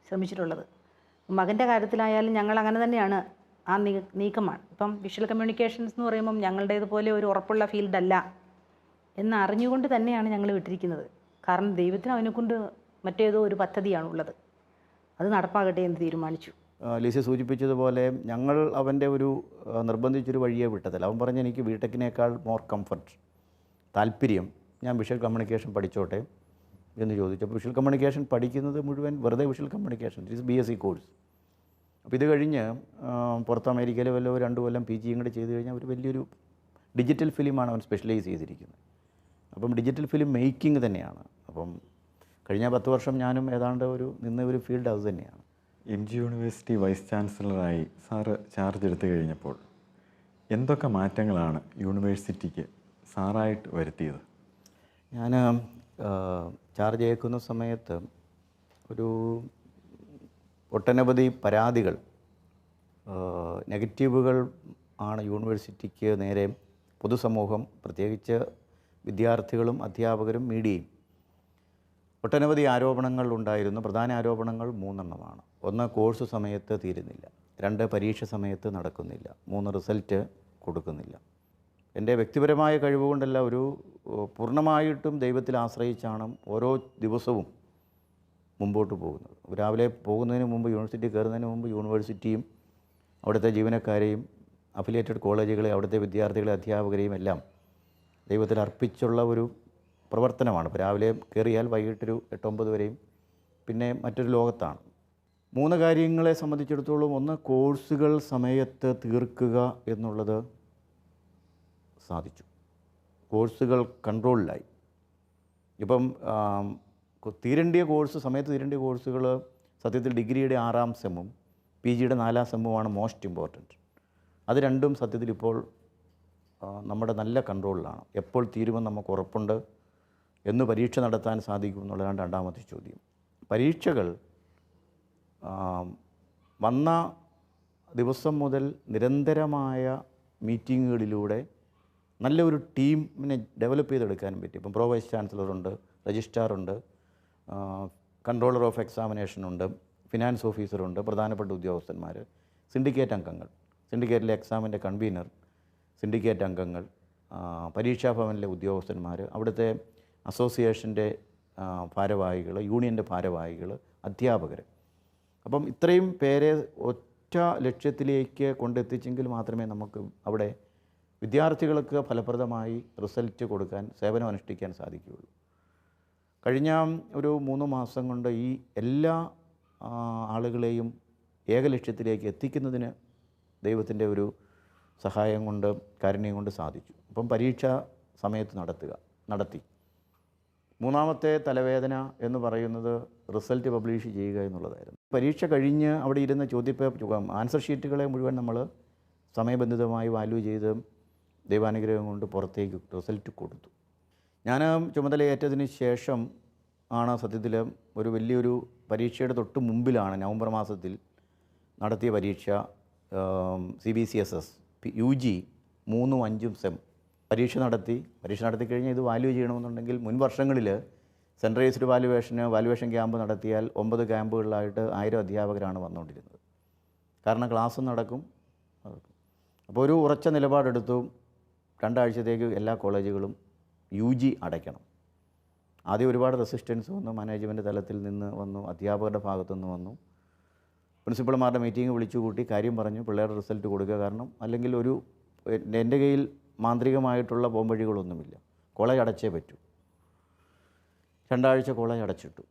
S3: ശ്രമിച്ചിട്ടുള്ളത്. മകൻ്റെ കാര്യത്തിലായാലും ഞങ്ങൾ അങ്ങനെ തന്നെയാണ്, ആ നീക്കമാണ്. ഇപ്പം വിഷ്വൽ കമ്മ്യൂണിക്കേഷൻസ് എന്ന് പറയുമ്പം ഞങ്ങളുടേതുപോലെ ഒരു ഉറപ്പുള്ള ഫീൽഡല്ല എന്ന് അറിഞ്ഞുകൊണ്ട് തന്നെയാണ് ഞങ്ങൾ വിട്ടിരിക്കുന്നത്. കാരണം ദൈവത്തിന് അവനെക്കൊണ്ട് മറ്റേതോ ഒരു പദ്ധതിയാണുള്ളത്, അത് നടപ്പാകട്ടെ എന്ന് തീരുമാനിച്ചു.
S2: ലിസി സൂചിപ്പിച്ചതുപോലെ ഞങ്ങൾ അവൻ്റെ ഒരു നിർബന്ധിച്ചൊരു വഴിയെ വിട്ടതല്ല. അവൻ പറഞ്ഞ് എനിക്ക് ബിടെക്കിനേക്കാൾ മോർ കംഫർട്ട്, താല്പര്യം ഞാൻ വിഷ്വൽ കമ്മ്യൂണിക്കേഷൻ പഠിച്ചോട്ടെ എന്ന് ചോദിച്ചു. അപ്പോൾ വിഷ്വൽ കമ്മ്യൂണിക്കേഷൻ പഠിക്കുന്നത് മുഴുവൻ വെറുതെ visual communication, it is BSc course. അപ്പോൾ ഇത് കഴിഞ്ഞ് പുറത്ത് അമേരിക്കയിൽ വല്ല 2 കൊല്ലം PG കൂടെ ചെയ്ത് കഴിഞ്ഞാൽ ഒരു വലിയൊരു ഡിജിറ്റൽ ഫിലിമാണ് അവൻ സ്പെഷ്യലൈസ് ചെയ്തിരിക്കുന്നത്. അപ്പം ഡിജിറ്റൽ ഫിലിം മേക്കിംഗ് തന്നെയാണ്. അപ്പം കഴിഞ്ഞ 10 വർഷം ഞാനും ഏതാണ്ട് നിന്ന ഒരു ഫീൽഡ് അത് തന്നെയാണ്.
S1: MG യൂണിവേഴ്സിറ്റി വൈസ് ചാൻസലറായി സാറ് ചാർജ് എടുത്തു കഴിഞ്ഞപ്പോൾ എന്തൊക്കെ മാറ്റങ്ങളാണ് യൂണിവേഴ്സിറ്റിക്ക് സാറായിട്ട് വരുത്തിയത്?
S2: ഞാൻ ചാർജ് ഏൽക്കുന്ന സമയത്ത് ഒട്ടനവധി പരാതികൾ, നെഗറ്റീവുകൾ ആണ് യൂണിവേഴ്സിറ്റിക്ക് നേരെ പൊതുസമൂഹം, പ്രത്യേകിച്ച് വിദ്യാർത്ഥികളും അധ്യാപകരും മീഡിയയും ഒട്ടനവധി ആരോപണങ്ങൾ ഉണ്ടായിരുന്നു. പ്രധാന ആരോപണങ്ങൾ 3 ഒന്ന്, കോഴ്സ് സമയത്ത് തീരുന്നില്ല. 2, പരീക്ഷ സമയത്ത് നടക്കുന്നില്ല. 3, റിസൾട്ട് കൊടുക്കുന്നില്ല. എൻ്റെ വ്യക്തിപരമായ കഴിവുകൊണ്ടല്ല, ഒരു പൂർണ്ണമായിട്ടും ദൈവത്തിൽ ആശ്രയിച്ചാണ് ഓരോ ദിവസവും മുമ്പോട്ട് പോകുന്നത്. രാവിലെ പോകുന്നതിന് മുമ്പ്, യൂണിവേഴ്സിറ്റി കയറുന്നതിന് മുമ്പ് യൂണിവേഴ്സിറ്റിയും അവിടുത്തെ ജീവനക്കാരെയും അഫിലിയേറ്റഡ് കോളേജുകളെ, അവിടുത്തെ വിദ്യാർത്ഥികളെ, അധ്യാപകരെയും എല്ലാം ദൈവത്തിൽ അർപ്പിച്ചുള്ള ഒരു പ്രവർത്തനമാണ്. ഇപ്പോൾ രാവിലെ കയറിയാൽ വൈകിട്ടൊരു 8-9 വരെയും പിന്നെ മറ്റൊരു ലോകത്താണ്. 3 കാര്യങ്ങളെ സംബന്ധിച്ചിടത്തോളം, ഒന്ന്, കോഴ്സുകൾ സമയത്ത് തീർക്കുക എന്നുള്ളത് സാധിച്ചു. കോഴ്സുകൾ കൺട്രോളിലായി. ഇപ്പം തീരേണ്ടിയ കോഴ്സ്, സമയത്ത് തീരേണ്ടിയ കോഴ്സുകൾ സത്യത്തിൽ ഡിഗ്രിയുടെ 6ാം സെമ്മും PGയുടെ 4ാം സെമ്മുമാണ് മോസ്റ്റ് ഇമ്പോർട്ടൻറ്റ്. അത് രണ്ടും സത്യത്തിൽ ഇപ്പോൾ നമ്മുടെ നല്ല കൺട്രോളിലാണ്. എപ്പോൾ തീരുമെന്ന് നമുക്ക് ഉറപ്പുണ്ട്. എന്ന് പരീക്ഷ നടത്താൻ സാധിക്കും എന്നുള്ളതാണ് രണ്ടാമത്തെ ചോദ്യം. പരീക്ഷകൾ വന്ന ദിവസം മുതൽ നിരന്തരമായ മീറ്റിങ്ങുകളിലൂടെ നല്ലൊരു ടീമിനെ ഡെവലപ്പ് ചെയ്തെടുക്കാനും പറ്റി. ഇപ്പം പ്രോ വൈസ് ചാൻസലറുണ്ട്, രജിസ്ട്രാറുണ്ട്, കൺട്രോളർ ഓഫ് എക്സാമിനേഷനുണ്ട്, ഫിനാൻസ് ഓഫീസറുണ്ട്, പ്രധാനപ്പെട്ട ഉദ്യോഗസ്ഥന്മാർ, സിൻഡിക്കേറ്റ് അംഗങ്ങൾ, സിൻഡിക്കേറ്റിലെ എക്സാമിൻ്റെ കൺവീനർ, സിൻഡിക്കേറ്റ് അംഗങ്ങൾ, പരീക്ഷാഭവനിലെ ഉദ്യോഗസ്ഥന്മാർ, അവിടുത്തെ അസോസിയേഷൻ്റെ ഭാരവാഹികൾ, യൂണിയൻ്റെ ഭാരവാഹികൾ, അധ്യാപകർ. അപ്പം ഇത്രയും പേരെ ഒറ്റ ലക്ഷ്യത്തിലേക്ക് കൊണ്ടെത്തിച്ചെങ്കിൽ മാത്രമേ നമുക്ക് അവിടെ വിദ്യാർത്ഥികൾക്ക് ഫലപ്രദമായി റിസൾട്ട് കൊടുക്കാൻ, സേവനം അനുഷ്ഠിക്കാൻ സാധിക്കുകയുള്ളൂ. കഴിഞ്ഞ ഒരു 3 മാസം കൊണ്ട് ഈ എല്ലാ ആളുകളെയും ഏകലക്ഷ്യത്തിലേക്ക് എത്തിക്കുന്നതിന് ദൈവത്തിൻ്റെ ഒരു സഹായം കൊണ്ട്, കാരുണ്യം കൊണ്ട് സാധിച്ചു. അപ്പം പരീക്ഷ സമയത്ത് നടത്തി. 3ാമത്തെ തലവേദന എന്ന് പറയുന്നത് റിസൾട്ട് പബ്ലിഷ് ചെയ്യുക എന്നുള്ളതായിരുന്നു. പരീക്ഷ കഴിഞ്ഞ് അവിടെ ഇരുന്ന ആൻസർ ഷീറ്റുകളെ മുഴുവൻ നമ്മൾ സമയബന്ധിതമായി വാല്യൂ ചെയ്ത് ദൈവാനുഗ്രഹം കൊണ്ട് പുറത്തേക്ക് റിസൾട്ട് കൊടുത്തു. ഞാൻ ചുമതലയേറ്റതിന് ശേഷം ആണ് സത്യത്തിൽ ഒരു വലിയൊരു പരീക്ഷയുടെ തൊട്ട് മുമ്പിലാണ്, നവംബർ മാസത്തിൽ നടത്തിയ പരീക്ഷ, CBCSS UG 3ഉം 5ഉം സെം പരീക്ഷ നടത്തി കഴിഞ്ഞാൽ ഇത് വാല്യൂ ചെയ്യണമെന്നുണ്ടെങ്കിൽ മുൻ വർഷങ്ങളിൽ സെൻട്രലൈസ്ഡ് വാല്യുവേഷൻ ക്യാമ്പ് നടത്തിയാൽ 9 ക്യാമ്പുകളിലായിട്ട് 1000 അധ്യാപകരാണ് വന്നുകൊണ്ടിരുന്നത്. കാരണം ക്ലാസ്സും നടക്കും. അപ്പോൾ ഒരു ഉറച്ച നിലപാടെടുത്തു. 2 ആഴ്ചത്തേക്ക് എല്ലാ കോളേജുകളും UG അടയ്ക്കണം. ആദ്യം ഒരുപാട് റെസിസ്റ്റൻസ് വന്നു, മാനേജ്മെൻറ്റ് തലത്തിൽ നിന്ന് വന്നു, അധ്യാപകരുടെ ഭാഗത്തുനിന്ന് വന്നു. പ്രിൻസിപ്പൾമാരുടെ മീറ്റിംഗ് വിളിച്ചു കൂട്ടി കാര്യം പറഞ്ഞു, പിള്ളേരുടെ റിസൾട്ട് കൊടുക്കുക. കാരണം അല്ലെങ്കിൽ എൻ്റെ കയ്യിൽ മാന്ത്രികമായിട്ടുള്ള പോംവഴികളൊന്നുമില്ല, കോളേജ് അടച്ചേ പറ്റൂ. 2 ആഴ്ച കോളേജ് അടച്ചിട്ടു.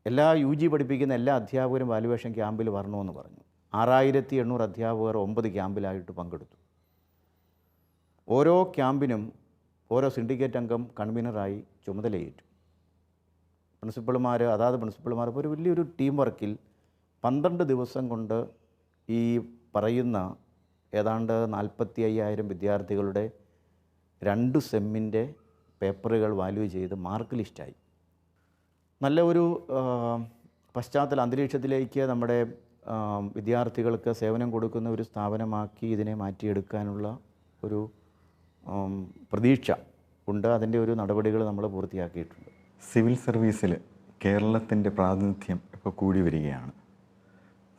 S2: എല്ലാ UG പഠിപ്പിക്കുന്ന എല്ലാ അധ്യാപകരും വാല്യുവേഷൻ ക്യാമ്പിൽ വരണമെന്ന് പറഞ്ഞു. 6800 അധ്യാപകർ 9 ക്യാമ്പിലായിട്ട് പങ്കെടുത്തു. ഓരോ ക്യാമ്പിനും ഓരോ സിൻഡിക്കേറ്റ് അംഗം കൺവീനറായി ചുമതലയേറ്റു. അതാത് പ്രിൻസിപ്പൾമാർ ഒരു വലിയൊരു ടീം വർക്കിൽ 12 ദിവസം കൊണ്ട് ഈ പറയുന്ന ഏതാണ്ട് 45,000 വിദ്യാർത്ഥികളുടെ 2 സെമ്മിൻ്റെ പേപ്പറുകൾ വാല്യൂ ചെയ്ത് മാർക്ക് ലിസ്റ്റായി. നല്ല ഒരു അന്തരീക്ഷത്തിലേക്ക് നമ്മുടെ വിദ്യാർത്ഥികൾക്ക് സേവനം കൊടുക്കുന്ന ഒരു സ്ഥാപനമാക്കി ഇതിനെ മാറ്റിയെടുക്കാനുള്ള ഒരു പ്രതീക്ഷ ഉണ്ട്. അതിൻ്റെ ഒരു നടപടികൾ നമ്മൾ പൂർത്തിയാക്കിയിട്ടുണ്ട്.
S1: സിവിൽ സർവീസിൽ കേരളത്തിൻ്റെ പ്രാതിനിധ്യം ഇപ്പോൾ കൂടി വരികയാണ്.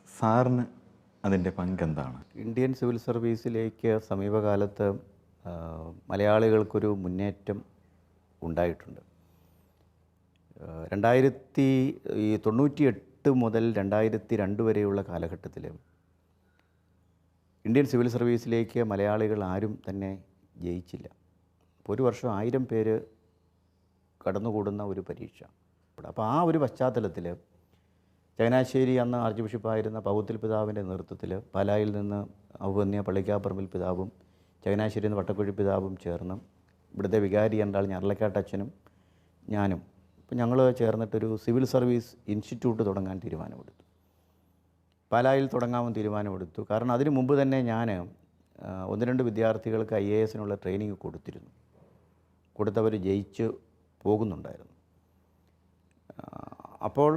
S1: സാറിന് അതിൻ്റെ പങ്കെന്താണ്?
S2: ഇന്ത്യൻ സിവിൽ സർവീസിലേക്ക് സമീപകാലത്ത് മലയാളികൾക്കൊരു മുന്നേറ്റം ഉണ്ടായിട്ടുണ്ട്. 1998 മുതൽ 2002 വരെയുള്ള കാലഘട്ടത്തിൽ ഇന്ത്യൻ സിവിൽ സർവീസിലേക്ക് മലയാളികൾ ആരും തന്നെ ജയിച്ചില്ല. ഒരു വർഷം 1000 പേര് കടന്നുകൂടുന്ന ഒരു പരീക്ഷ. അപ്പോൾ ആ ഒരു പശ്ചാത്തലത്തിൽ ചങ്ങനാശ്ശേരി അന്ന് ആർച്ച് ബിഷപ്പായിരുന്ന പൗത്തിൽ പിതാവിൻ്റെ നേതൃത്വത്തിൽ പാലായിൽ നിന്ന് ഔവന്യ പള്ളിക്കാപ്പറമ്പിൽ പിതാവും ചങ്ങനാശ്ശേരിയിൽ നിന്ന് വട്ടക്കുഴി പിതാവും ചേർന്ന് ഇവിടുത്തെ വികാരി ജനറൽ ഞറലക്കാട്ടച്ഛനും ഞാനും ഇപ്പം ഞങ്ങൾ ചേർന്നിട്ടൊരു സിവിൽ സർവീസ് ഇൻസ്റ്റിറ്റ്യൂട്ട് തുടങ്ങാൻ തീരുമാനമെടുത്തു. പാലായിൽ തുടങ്ങാമെന്ന് തീരുമാനമെടുത്തു. കാരണം അതിനു മുമ്പ് തന്നെ ഞാൻ 1-2 വിദ്യാർത്ഥികൾക്ക് IASനുള്ള ട്രെയിനിങ് കൊടുത്തവർ ജയിച്ച് പോകുന്നുണ്ടായിരുന്നു. അപ്പോൾ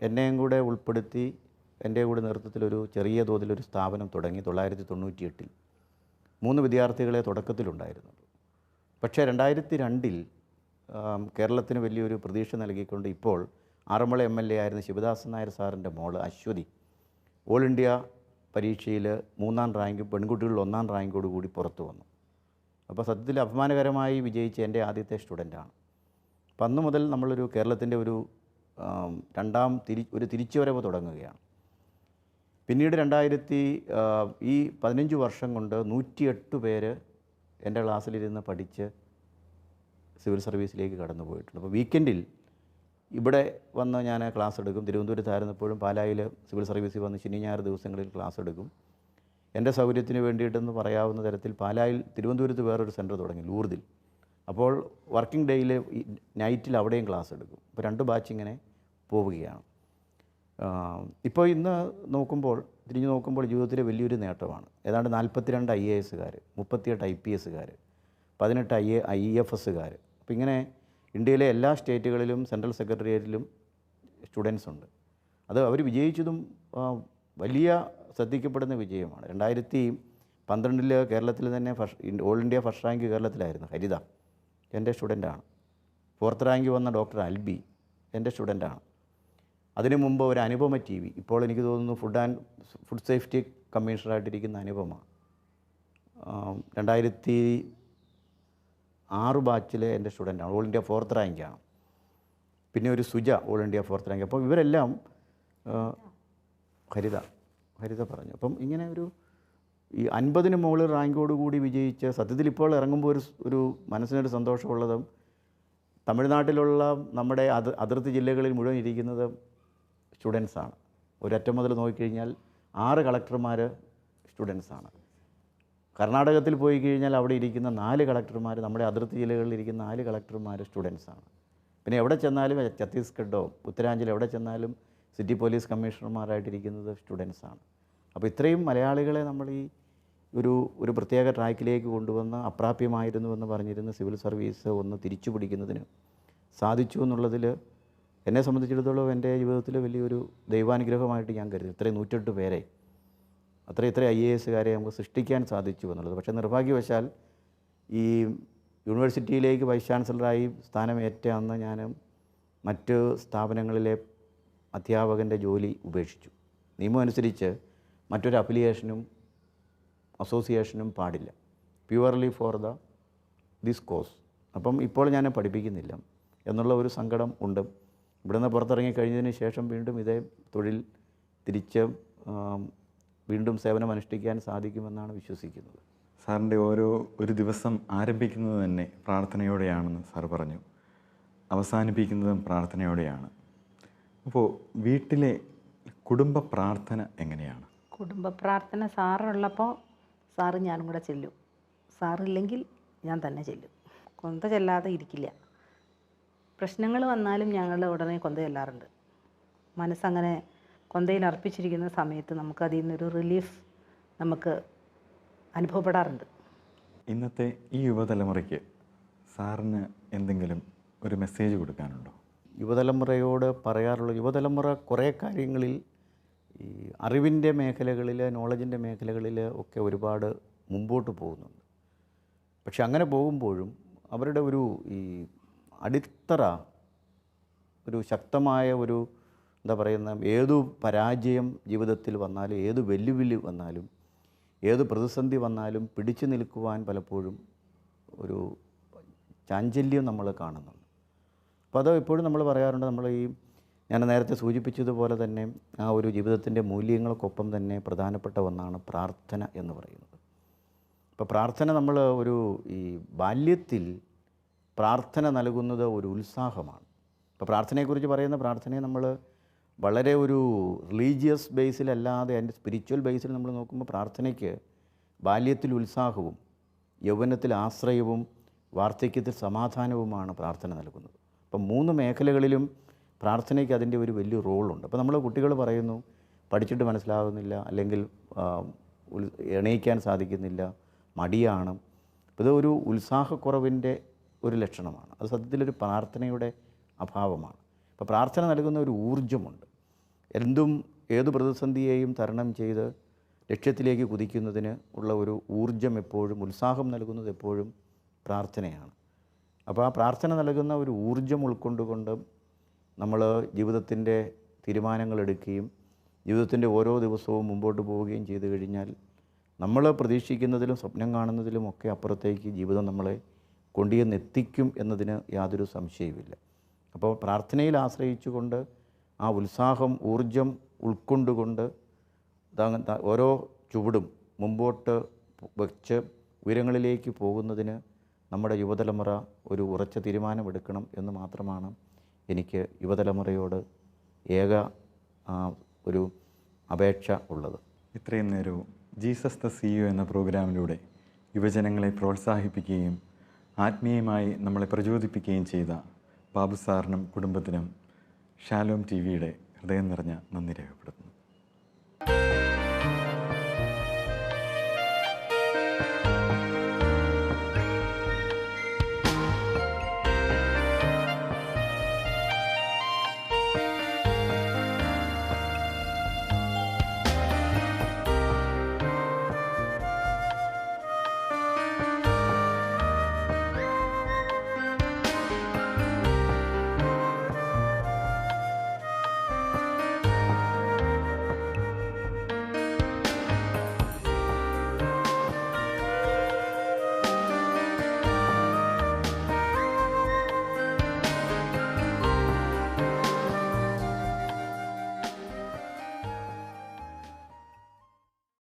S2: എന്നെയും കൂടെ ഉൾപ്പെടുത്തി എൻ്റെ കൂടെ നേതൃത്വത്തിലൊരു ചെറിയ തോതിലൊരു സ്ഥാപനം തുടങ്ങി 1998-ൽ. 3 വിദ്യാർത്ഥികളെ തുടക്കത്തിലുണ്ടായിരുന്നുള്ളൂ. പക്ഷേ 2002-ൽ കേരളത്തിന് വലിയൊരു പ്രതീക്ഷ നൽകിക്കൊണ്ട് ഇപ്പോൾ ആറന്മുള MLA ആയിരുന്ന ശിവദാസൻ നായർ സാറിൻ്റെ മോള് അശ്വതി ഓൾ ഇന്ത്യ പരീക്ഷയിൽ 3ാം റാങ്ക്, പെൺകുട്ടികളിൽ 1ാം റാങ്കോട് കൂടി പുറത്തു വന്നു. അപ്പോൾ സത്യത്തിൽ അഭിമാനകരമായി വിജയിച്ച എൻ്റെ ആദ്യത്തെ സ്റ്റുഡൻ്റാണ്. അപ്പം അന്ന് മുതൽ നമ്മളൊരു കേരളത്തിൻ്റെ ഒരു ഒരു തിരിച്ചുവരവ് തുടങ്ങുകയാണ്. പിന്നീട് ഈ 15 വർഷം കൊണ്ട് 108 പേര് എൻ്റെ ക്ലാസ്സിലിരുന്ന് പഠിച്ച് സിവിൽ സർവീസിലേക്ക് കടന്നു പോയിട്ടുണ്ട്. അപ്പോൾ വീക്കെൻഡിൽ ഇവിടെ വന്ന് ഞാൻ ക്ലാസ് എടുക്കും. തിരുവനന്തപുരത്തായിരുന്നപ്പോഴും പാലായിൽ സിവിൽ സർവീസിൽ വന്ന് ശനി ഞായർ ദിവസങ്ങളിൽ ക്ലാസ് എടുക്കും. എൻ്റെ സൗകര്യത്തിന് വേണ്ടിയിട്ടെന്ന് പറയാവുന്ന തരത്തിൽ തിരുവനന്തപുരത്ത് വേറൊരു സെൻറ്റർ തുടങ്ങി, ലൂർദിൽ. അപ്പോൾ വർക്കിംഗ് ഡേയിൽ നൈറ്റിൽ അവിടെയും ക്ലാസ് എടുക്കും. ഇപ്പോൾ 2 ബാച്ച് ഇങ്ങനെ പോവുകയാണ്. ഇപ്പോൾ ഇന്ന് തിരിഞ്ഞു നോക്കുമ്പോൾ ജീവിതത്തിലെ വലിയൊരു നേട്ടമാണ്. ഏതാണ്ട് 42 IASകാർ, 38 IPSകാർ, 18 IFSകാർ. അപ്പോൾ ഇങ്ങനെ ഇന്ത്യയിലെ എല്ലാ സ്റ്റേറ്റുകളിലും സെൻട്രൽ സെക്രട്ടേറിയറ്റിലും സ്റ്റുഡൻസ് ഉണ്ട്. അത് അവർ വിജയിച്ചതും വലിയ ശ്രദ്ധിക്കപ്പെടുന്ന വിജയമാണ്. 2012 കേരളത്തിൽ തന്നെ ഓൾ ഇന്ത്യ ഫസ്റ്റ് റാങ്ക് കേരളത്തിലായിരുന്നു ഹരിത, എൻ്റെ സ്റ്റുഡൻ്റാണ്. 4th റാങ്ക് വന്ന ഡോക്ടർ അൽബി എൻ്റെ സ്റ്റുഡൻ്റാണ്. അതിനു മുമ്പ് ഒരു അനുപമ TV, ഇപ്പോൾ എനിക്ക് തോന്നുന്നു ഫുഡ് സേഫ്റ്റി കമ്മീഷണറായിട്ടിരിക്കുന്ന അനുപമ 2006 ബാച്ചിലെ എൻ്റെ സ്റ്റുഡൻ്റാണ്, ഓൾ ഇന്ത്യ 4th റാങ്കാണ്. പിന്നെ ഒരു Suja all India 4th rank. അപ്പോൾ ഇവരെല്ലാം ഹരിത പറഞ്ഞു. അപ്പം ഇങ്ങനെ ഈ 50-ന് മുകളിൽ റാങ്കോടുകൂടി വിജയിച്ച് സത്യത്തിൽ ഇപ്പോൾ ഇറങ്ങുമ്പോൾ ഒരു മനസ്സിനൊരു സന്തോഷമുള്ളതും തമിഴ്നാട്ടിലുള്ള നമ്മുടെ അതിർത്തി ജില്ലകളിൽ മുഴുവൻ ഇരിക്കുന്നത് സ്റ്റുഡൻസാണ്. ഒരറ്റം മുതൽ നോക്കിക്കഴിഞ്ഞാൽ 6 കളക്ടർമാർ സ്റ്റുഡൻസാണ്. കർണാടകത്തിൽ പോയി കഴിഞ്ഞാൽ അവിടെ ഇരിക്കുന്ന 4 കളക്ടർമാർ, നമ്മുടെ അതിർത്തി ജില്ലകളിൽ ഇരിക്കുന്ന 4 കളക്ടർമാർ സ്റ്റുഡൻസാണ്. പിന്നെ എവിടെ ചെന്നാലും ഛത്തീസ്ഗഡോ ഉത്തരാഞ്ചൽ എവിടെ ചെന്നാലും സിറ്റി പോലീസ് കമ്മീഷണർമാരായിട്ടിരിക്കുന്നത് സ്റ്റുഡൻസാണ്. അപ്പോൾ ഇത്രയും മലയാളികളെ നമ്മൾ ഒരു പ്രത്യേക ട്രാക്കിലേക്ക് കൊണ്ടുവന്ന് അപ്രാപ്യമായിരുന്നുവെന്ന് പറഞ്ഞിരുന്ന സിവിൽ സർവീസ് ഒന്ന് തിരിച്ചു പിടിക്കുന്നതിന് സാധിച്ചു എന്നുള്ളതിൽ എന്നെ സംബന്ധിച്ചിടത്തോളം എൻ്റെ ജീവിതത്തിൽ വലിയൊരു ദൈവാനുഗ്രഹമായിട്ട് ഞാൻ കരുതി. ഇത്രയും 108 പേരെ, ഇത്ര IASകാരെ നമുക്ക് സൃഷ്ടിക്കാൻ സാധിച്ചു എന്നുള്ളത്. പക്ഷേ നിർഭാഗ്യവശാൽ ഈ യൂണിവേഴ്സിറ്റിയിലേക്ക് വൈസ് ചാൻസലറായി സ്ഥാനമേറ്റ അന്ന് ഞാൻ മറ്റ് സ്ഥാപനങ്ങളിലെ അധ്യാപകൻ്റെ ജോലി ഉപേക്ഷിച്ചു. നിയമം അനുസരിച്ച് മറ്റൊരു അഫിലിയേഷനും അസോസിയേഷനും പാടില്ല, പ്യുവർലി ഫോർ ദിസ് കോസ്. അപ്പം ഇപ്പോൾ ഞാൻ പഠിപ്പിക്കുന്നില്ല എന്നുള്ള ഒരു സങ്കടം ഉണ്ട്. ഇവിടുന്ന് പുറത്തിറങ്ങി കഴിഞ്ഞതിന് ശേഷം വീണ്ടും ഇതേ തൊഴിൽ തിരിച്ച് വീണ്ടും സേവനം അനുഷ്ഠിക്കാൻ സാധിക്കുമെന്നാണ് വിശ്വസിക്കുന്നത്.
S1: സാറിൻ്റെ ഒരു ദിവസം ആരംഭിക്കുന്നത് തന്നെ പ്രാർത്ഥനയോടെയാണെന്ന് സാർ പറഞ്ഞു, അവസാനിപ്പിക്കുന്നതും പ്രാർത്ഥനയോടെയാണ്. അപ്പോൾ വീട്ടിലെ കുടുംബ പ്രാർത്ഥന എങ്ങനെയാണ്?
S3: കുടുംബ പ്രാർത്ഥന സാറുള്ളപ്പോൾ സാറ് ഞാനും കൂടെ ചെല്ലും. സാറില്ലെങ്കിൽ ഞാൻ തന്നെ ചെല്ലും. കൊന്ത ചെല്ലാതെ ഇരിക്കില്ല. പ്രശ്നങ്ങൾ വന്നാലും ഞങ്ങൾ ഉടനെ കൊന്ത ചെല്ലാറുണ്ട്. മനസ്സങ്ങനെ കൊന്തയിൽ അർപ്പിച്ചിരിക്കുന്ന സമയത്ത് നമുക്ക് അതിൽ നിന്നൊരു റിലീഫ് നമുക്ക് അനുഭവപ്പെടാറുണ്ട്.
S1: ഇന്നത്തെ ഈ യുവതലമുറയ്ക്ക് സാറിന് എന്തെങ്കിലും ഒരു മെസ്സേജ് കൊടുക്കാനുണ്ടോ?
S2: യുവതലമുറയോട് പറയാറുള്ള, യുവതലമുറ കുറേ കാര്യങ്ങളിൽ ഈ അറിവിൻ്റെ മേഖലകളിൽ, നോളജിൻ്റെ മേഖലകളിൽ ഒക്കെ ഒരുപാട് മുമ്പോട്ട് പോകുന്നുണ്ട്. പക്ഷെ അങ്ങനെ പോകുമ്പോഴും അവരുടെ ഈ അടിത്തറ ശക്തമായ എന്താ പറയുന്ന, ഏതു പരാജയം ജീവിതത്തിൽ വന്നാലും, ഏത് വെല്ലുവിളി വന്നാലും, ഏത് പ്രതിസന്ധി വന്നാലും പിടിച്ചു നിൽക്കുവാൻ പലപ്പോഴും ഒരു ചാഞ്ചല്യം നമ്മൾ കാണുന്നുണ്ട്. അപ്പോൾ അത് എപ്പോഴും നമ്മൾ പറയാറുണ്ട്. ഞാൻ നേരത്തെ സൂചിപ്പിച്ചതുപോലെ തന്നെ ആ ഒരു ജീവിതത്തിൻ്റെ മൂല്യങ്ങൾക്കൊപ്പം തന്നെ പ്രധാനപ്പെട്ട ഒന്നാണ് പ്രാർത്ഥന എന്ന് പറയുന്നത്. അപ്പോൾ പ്രാർത്ഥന നമ്മൾ ഈ ബാല്യത്തിൽ പ്രാർത്ഥന നൽകുന്നത് ഒരു ഉത്സാഹമാണ്. അപ്പോൾ പ്രാർത്ഥനയെക്കുറിച്ച് പറയുന്ന പ്രാർത്ഥനയെ നമ്മൾ വളരെ റിലീജിയസ് ബേസിലല്ലാതെ അതിൻ്റെ സ്പിരിച്വൽ ബേസിൽ നമ്മൾ നോക്കുമ്പോൾ പ്രാർത്ഥനയ്ക്ക് ബാല്യത്തിൽ ഉത്സാഹവും യൗവനത്തിൽ ആശ്രയവും വാർദ്ധക്യത്തിൽ സമാധാനവുമാണ് പ്രാർത്ഥന നൽകുന്നത്. അപ്പം 3 മേഖലകളിലും പ്രാർത്ഥനയ്ക്ക് അതിൻ്റെ ഒരു വലിയ റോളുണ്ട്. അപ്പോൾ നമ്മൾ കുട്ടികൾ പറയുന്നു പഠിച്ചിട്ട് മനസ്സിലാകുന്നില്ല, അല്ലെങ്കിൽ എണീക്കാൻ സാധിക്കുന്നില്ല, മടിയാണ്. അപ്പോൾ ഇത് ഉത്സാഹക്കുറവിൻ്റെ ഒരു ലക്ഷണമാണ്. അത് സത്യത്തിലൊരു പ്രാർത്ഥനയുടെ അഭാവമാണ്. അപ്പോൾ പ്രാർത്ഥന നൽകുന്ന ഒരു ഊർജ്ജമുണ്ട്. എന്തും ഏത് പ്രതിസന്ധിയെയും തരണം ചെയ്ത് ലക്ഷ്യത്തിലേക്ക് കുതിക്കുന്നതിന് ഉള്ള ഒരു ഊർജം എപ്പോഴും, ഉത്സാഹം നൽകുന്നത് എപ്പോഴും പ്രാർത്ഥനയാണ്. അപ്പോൾ ആ പ്രാർത്ഥന നൽകുന്ന ഒരു ഊർജം ഉൾക്കൊണ്ടുകൊണ്ട് നമ്മൾ ജീവിതത്തിൻ്റെ തീരുമാനങ്ങൾ എടുക്കുകയും ജീവിതത്തിൻ്റെ ഓരോ ദിവസവും മുമ്പോട്ട് പോവുകയും ചെയ്തു കഴിഞ്ഞാൽ നമ്മൾ പ്രതീക്ഷിക്കുന്നതിലും സ്വപ്നം കാണുന്നതിലും ഒക്കെ അപ്പുറത്തേക്ക് ജീവിതം നമ്മളെ കൊണ്ടുചെന്നെത്തിക്കും എന്നതിന് യാതൊരു സംശയവുമില്ല. അപ്പോൾ പ്രാർത്ഥനയിൽ ആശ്രയിച്ചുകൊണ്ട് ആ ഉത്സാഹം, ഊർജം ഉൾക്കൊണ്ടുകൊണ്ട് ഓരോ ചുവടും മുമ്പോട്ട് വെച്ച് ഉയരങ്ങളിലേക്ക് പോകുന്നതിന് നമ്മുടെ യുവതലമുറ ഒരു ഉറച്ച തീരുമാനമെടുക്കണം എന്ന് മാത്രമാണ് എനിക്ക് യുവതലമുറയോട് ഏക ഒരു അപേക്ഷ ഉള്ളത്.
S1: ഇത്രയും നേരവും ജീസസ് ദ CEO എന്ന പ്രോഗ്രാമിലൂടെ യുവജനങ്ങളെ പ്രോത്സാഹിപ്പിക്കുകയും ആത്മീയമായി നമ്മളെ പ്രചോദിപ്പിക്കുകയും ചെയ്ത ബാബു സാറിനും കുടുംബത്തിനും ഷാലോം TVയുടെ ഹൃദയം നിറഞ്ഞ നന്ദി രേഖപ്പെടുത്തുന്നു.